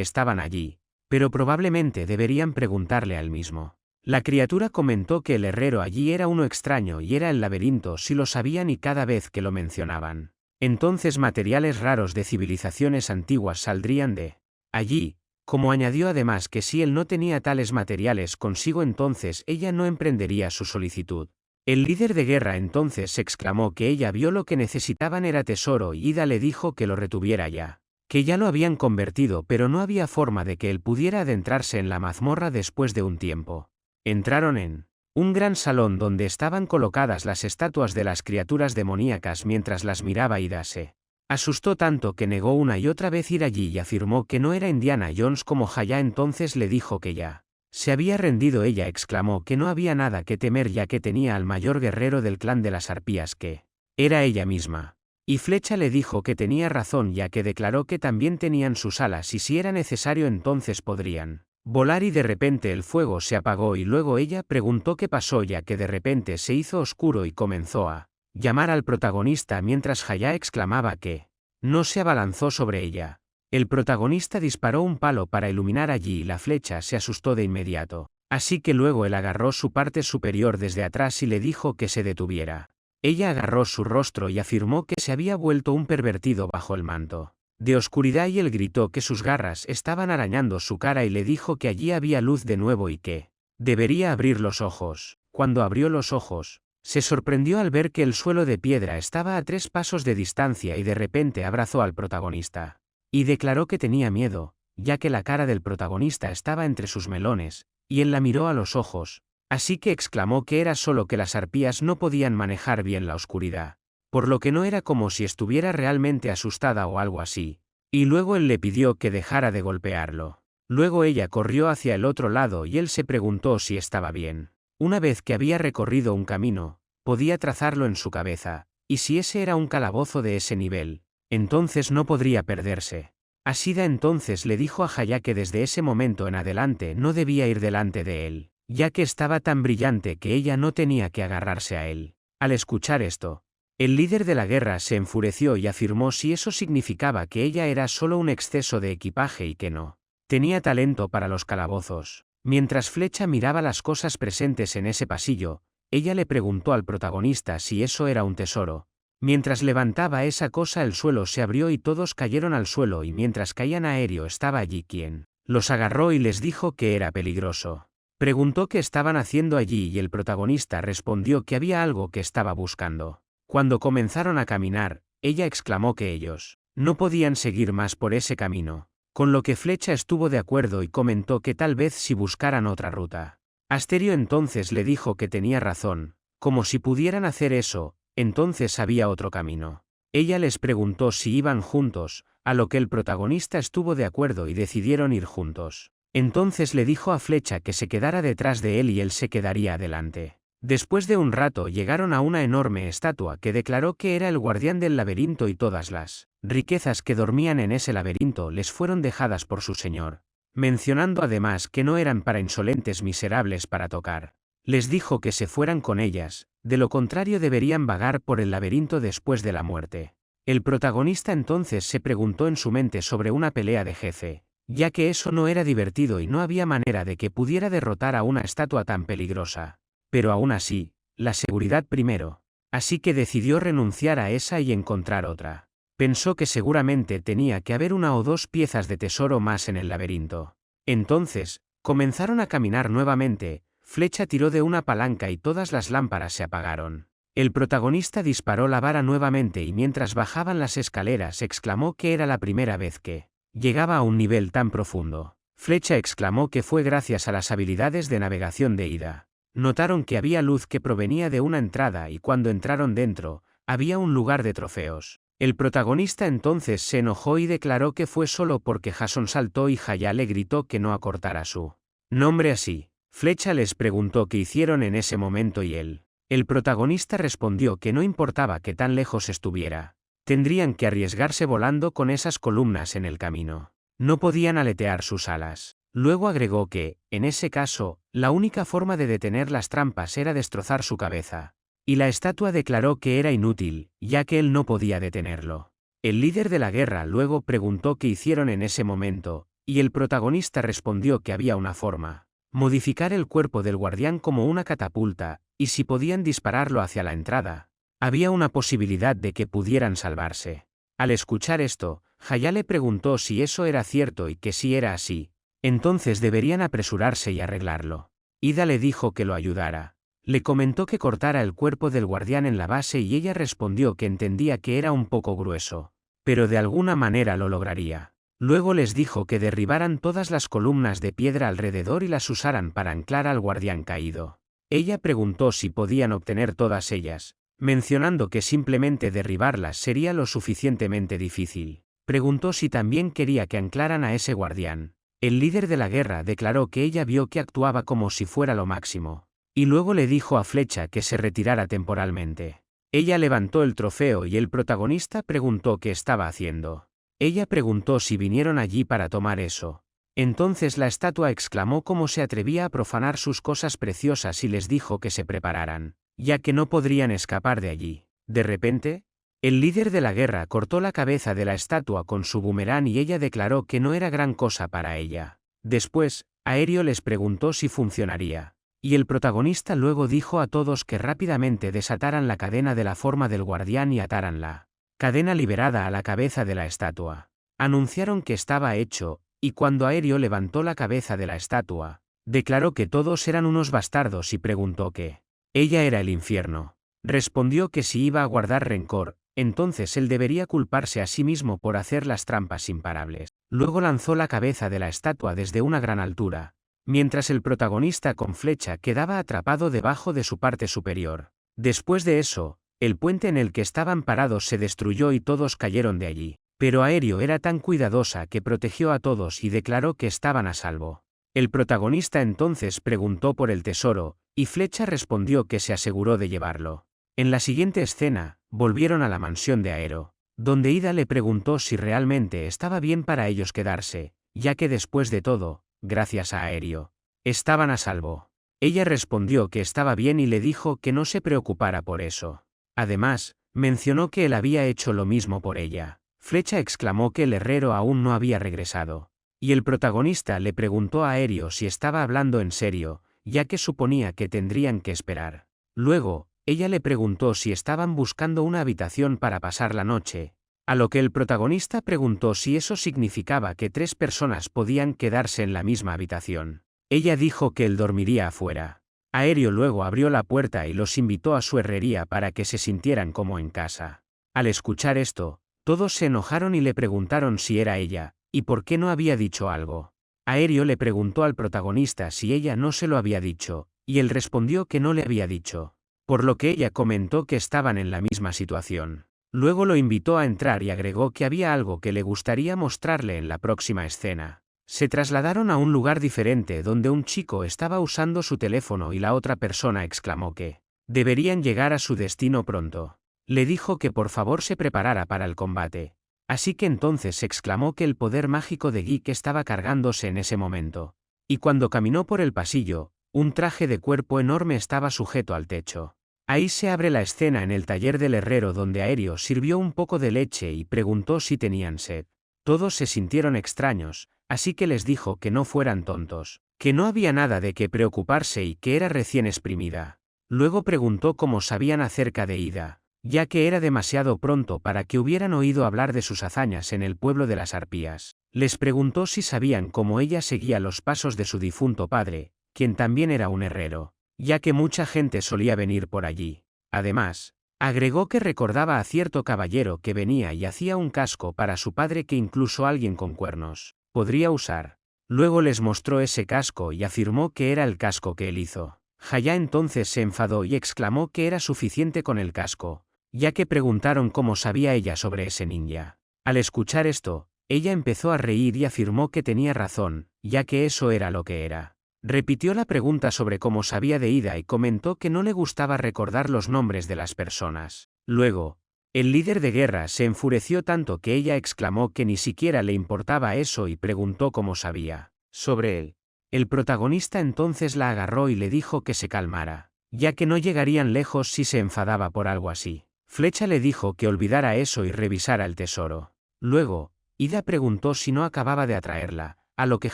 estaban allí, pero probablemente deberían preguntarle al mismo. La criatura comentó que el herrero allí era uno extraño y era el laberinto si lo sabían y cada vez que lo mencionaban. Entonces materiales raros de civilizaciones antiguas saldrían de allí. Como añadió además que si él no tenía tales materiales consigo entonces ella no emprendería su solicitud. El líder de guerra entonces exclamó que ella vio lo que necesitaban era tesoro y Ida le dijo que lo retuviera ya. Que ya lo habían convertido pero no había forma de que él pudiera adentrarse en la mazmorra después de un tiempo. Entraron en un gran salón donde estaban colocadas las estatuas de las criaturas demoníacas mientras las miraba Ida se asustó tanto que negó una y otra vez ir allí y afirmó que no era Indiana Jones como Haya. Entonces le dijo que ya se había rendido. Ella exclamó que no había nada que temer ya que tenía al mayor guerrero del clan de las arpías que era ella misma. Y Flecha le dijo que tenía razón ya que declaró que también tenían sus alas y si era necesario entonces podrían volar y de repente el fuego se apagó y luego ella preguntó qué pasó ya que de repente se hizo oscuro y comenzó a llamar al protagonista mientras Haya exclamaba que no se abalanzó sobre ella. El protagonista disparó un palo para iluminar allí y la flecha se asustó de inmediato. Así que luego él agarró su parte superior desde atrás y le dijo que se detuviera. Ella agarró su rostro y afirmó que se había vuelto un pervertido bajo el manto de oscuridad y él gritó que sus garras estaban arañando su cara y le dijo que allí había luz de nuevo y que debería abrir los ojos. Cuando abrió los ojos, se sorprendió al ver que el suelo de piedra estaba a 3 pasos de distancia y de repente abrazó al protagonista. Y declaró que tenía miedo, ya que la cara del protagonista estaba entre sus melones, y él la miró a los ojos, así que exclamó que era solo que las arpías no podían manejar bien la oscuridad, por lo que no era como si estuviera realmente asustada o algo así, y luego él le pidió que dejara de golpearlo. Luego ella corrió hacia el otro lado y él se preguntó si estaba bien. Una vez que había recorrido un camino, podía trazarlo en su cabeza, y si ese era un calabozo de ese nivel, entonces no podría perderse. Asida entonces le dijo a Haya que desde ese momento en adelante no debía ir delante de él, ya que estaba tan brillante que ella no tenía que agarrarse a él. Al escuchar esto, el líder de la guerra se enfureció y afirmó si eso significaba que ella era solo un exceso de equipaje y que no tenía talento para los calabozos. Mientras Flecha miraba las cosas presentes en ese pasillo, ella le preguntó al protagonista si eso era un tesoro. Mientras levantaba esa cosa el suelo se abrió y todos cayeron al suelo y mientras caían Aéreo estaba allí quien los agarró y les dijo que era peligroso. Preguntó qué estaban haciendo allí y el protagonista respondió que había algo que estaba buscando. Cuando comenzaron a caminar, ella exclamó que ellos no podían seguir más por ese camino, con lo que Flecha estuvo de acuerdo y comentó que tal vez si buscaran otra ruta. Asterio entonces le dijo que tenía razón, como si pudieran hacer eso, entonces había otro camino. Ella les preguntó si iban juntos, a lo que el protagonista estuvo de acuerdo y decidieron ir juntos. Entonces le dijo a Flecha que se quedara detrás de él y él se quedaría adelante. Después de un rato llegaron a una enorme estatua que declaró que era el guardián del laberinto y todas las riquezas que dormían en ese laberinto les fueron dejadas por su señor, mencionando además que no eran para insolentes miserables para tocar. Les dijo que se fueran con ellas, de lo contrario deberían vagar por el laberinto después de la muerte. El protagonista entonces se preguntó en su mente sobre una pelea de jefe, ya que eso no era divertido y no había manera de que pudiera derrotar a una estatua tan peligrosa. Pero aún así, la seguridad primero. Así que decidió renunciar a esa y encontrar otra. Pensó que seguramente tenía que haber 1 o 2 piezas de tesoro más en el laberinto. Entonces, comenzaron a caminar nuevamente, Flecha tiró de una palanca y todas las lámparas se apagaron. El protagonista disparó la vara nuevamente y mientras bajaban las escaleras exclamó que era la primera vez que llegaba a un nivel tan profundo. Flecha exclamó que fue gracias a las habilidades de navegación de Ida. Notaron que había luz que provenía de una entrada y cuando entraron dentro, había un lugar de trofeos. El protagonista entonces se enojó y declaró que fue solo porque Jason saltó y Haya le gritó que no acortara su nombre así. Flecha les preguntó qué hicieron en ese momento y el protagonista respondió que no importaba que tan lejos estuviera. Tendrían que arriesgarse volando con esas columnas en el camino. No podían aletear sus alas. Luego agregó que, en ese caso, la única forma de detener las trampas era destrozar su cabeza. Y la estatua declaró que era inútil, ya que él no podía detenerlo. El líder de la guerra luego preguntó qué hicieron en ese momento, y el protagonista respondió que había una forma. Modificar el cuerpo del guardián como una catapulta, y si podían dispararlo hacia la entrada, había una posibilidad de que pudieran salvarse. Al escuchar esto, Haya le preguntó si eso era cierto y que si era así, entonces deberían apresurarse y arreglarlo. Ida le dijo que lo ayudara. Le comentó que cortara el cuerpo del guardián en la base y ella respondió que entendía que era un poco grueso, pero de alguna manera lo lograría. Luego les dijo que derribaran todas las columnas de piedra alrededor y las usaran para anclar al guardián caído. Ella preguntó si podían obtener todas ellas, mencionando que simplemente derribarlas sería lo suficientemente difícil. Preguntó si también quería que anclaran a ese guardián. El líder de la guerra declaró que ella vio que actuaba como si fuera lo máximo, y luego le dijo a Flecha que se retirara temporalmente. Ella levantó el trofeo y el protagonista preguntó qué estaba haciendo. Ella preguntó si vinieron allí para tomar eso. Entonces la estatua exclamó cómo se atrevía a profanar sus cosas preciosas y les dijo que se prepararan, ya que no podrían escapar de allí. De repente, el líder de la guerra cortó la cabeza de la estatua con su boomerang y ella declaró que no era gran cosa para ella. Después, Aéreo les preguntó si funcionaría. Y el protagonista luego dijo a todos que rápidamente desataran la cadena de la forma del guardián y ataran la cadena liberada a la cabeza de la estatua. Anunciaron que estaba hecho, y cuando Aerio levantó la cabeza de la estatua, declaró que todos eran unos bastardos y preguntó que ella era el infierno. Respondió que si iba a guardar rencor, entonces él debería culparse a sí mismo por hacer las trampas imparables. Luego lanzó la cabeza de la estatua desde una gran altura, mientras el protagonista con flecha quedaba atrapado debajo de su parte superior. Después de eso, el puente en el que estaban parados se destruyó y todos cayeron de allí. Pero Aerio era tan cuidadosa que protegió a todos y declaró que estaban a salvo. El protagonista entonces preguntó por el tesoro, y Flecha respondió que se aseguró de llevarlo. En la siguiente escena, volvieron a la mansión de Aero, donde Ida le preguntó si realmente estaba bien para ellos quedarse, ya que después de todo, gracias a Aerio, estaban a salvo. Ella respondió que estaba bien y le dijo que no se preocupara por eso. Además, mencionó que él había hecho lo mismo por ella. Flecha exclamó que el herrero aún no había regresado, y el protagonista le preguntó a Aerio si estaba hablando en serio, ya que suponía que tendrían que esperar. Luego, ella le preguntó si estaban buscando una habitación para pasar la noche, a lo que el protagonista preguntó si eso significaba que 3 personas podían quedarse en la misma habitación. Ella dijo que él dormiría afuera. Aerio luego abrió la puerta y los invitó a su herrería para que se sintieran como en casa. Al escuchar esto, todos se enojaron y le preguntaron si era ella, y por qué no había dicho algo. Aerio le preguntó al protagonista si ella no se lo había dicho, y él respondió que no le había dicho, por lo que ella comentó que estaban en la misma situación. Luego lo invitó a entrar y agregó que había algo que le gustaría mostrarle en la próxima escena. Se trasladaron a un lugar diferente donde un chico estaba usando su teléfono y la otra persona exclamó que deberían llegar a su destino pronto. Le dijo que por favor se preparara para el combate. Así que entonces exclamó que el poder mágico de Geek estaba cargándose en ese momento. Y cuando caminó por el pasillo, un traje de cuerpo enorme estaba sujeto al techo. Ahí se abre la escena en el taller del herrero donde Aerio sirvió un poco de leche y preguntó si tenían sed. Todos se sintieron extraños, así que les dijo que no fueran tontos, que no había nada de qué preocuparse y que era recién exprimida. Luego preguntó cómo sabían acerca de Ida, ya que era demasiado pronto para que hubieran oído hablar de sus hazañas en el pueblo de las arpías. Les preguntó si sabían cómo ella seguía los pasos de su difunto padre, quien también era un herrero, ya que mucha gente solía venir por allí. Además, agregó que recordaba a cierto caballero que venía y hacía un casco para su padre que incluso alguien con cuernos podría usar. Luego les mostró ese casco y afirmó que era el casco que él hizo. Haya entonces se enfadó y exclamó que era suficiente con el casco, ya que preguntaron cómo sabía ella sobre ese ninja. Al escuchar esto, ella empezó a reír y afirmó que tenía razón, ya que eso era lo que era. Repitió la pregunta sobre cómo sabía de Ida y comentó que no le gustaba recordar los nombres de las personas. Luego, el líder de guerra se enfureció tanto que ella exclamó que ni siquiera le importaba eso y preguntó cómo sabía sobre él. El protagonista entonces la agarró y le dijo que se calmara, ya que no llegarían lejos si se enfadaba por algo así. Flecha le dijo que olvidara eso y revisara el tesoro. Luego, Ida preguntó si no acababa de atraerla, a lo que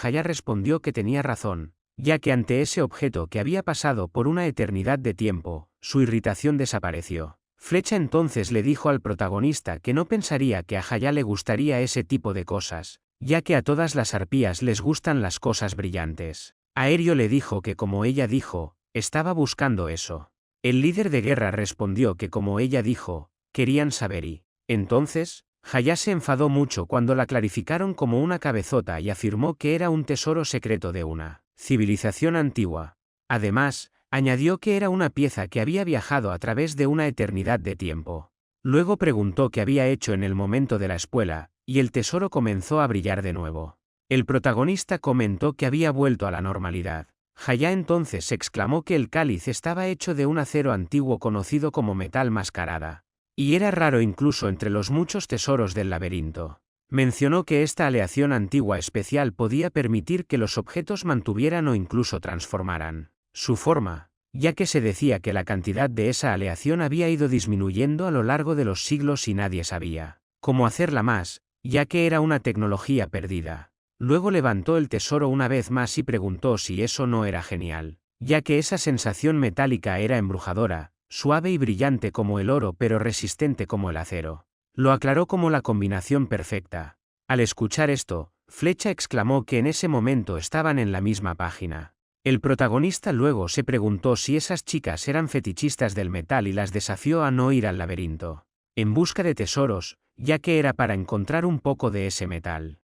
Haya respondió que tenía razón, ya que ante ese objeto que había pasado por una eternidad de tiempo, su irritación desapareció. Flecha entonces le dijo al protagonista que no pensaría que a Haya le gustaría ese tipo de cosas, ya que a todas las arpías les gustan las cosas brillantes. Aerio le dijo que como ella dijo, estaba buscando eso. El líder de guerra respondió que como ella dijo, querían saber y, entonces, Haya se enfadó mucho cuando la clarificaron como una cabezota y afirmó que era un tesoro secreto de una civilización antigua. Además, añadió que era una pieza que había viajado a través de una eternidad de tiempo. Luego preguntó qué había hecho en el momento de la espuela, y el tesoro comenzó a brillar de nuevo. El protagonista comentó que había vuelto a la normalidad. Haya entonces exclamó que el cáliz estaba hecho de un acero antiguo conocido como metal mascarada, y era raro incluso entre los muchos tesoros del laberinto. Mencionó que esta aleación antigua especial podía permitir que los objetos mantuvieran o incluso transformaran su forma, ya que se decía que la cantidad de esa aleación había ido disminuyendo a lo largo de los siglos y nadie sabía cómo hacerla más, ya que era una tecnología perdida. Luego levantó el tesoro una vez más y preguntó si eso no era genial, ya que esa sensación metálica era embrujadora, suave y brillante como el oro pero resistente como el acero. Lo aclaró como la combinación perfecta. Al escuchar esto, Flecha exclamó que en ese momento estaban en la misma página. El protagonista luego se preguntó si esas chicas eran fetichistas del metal y las desafió a no ir al laberinto, en busca de tesoros, ya que era para encontrar un poco de ese metal.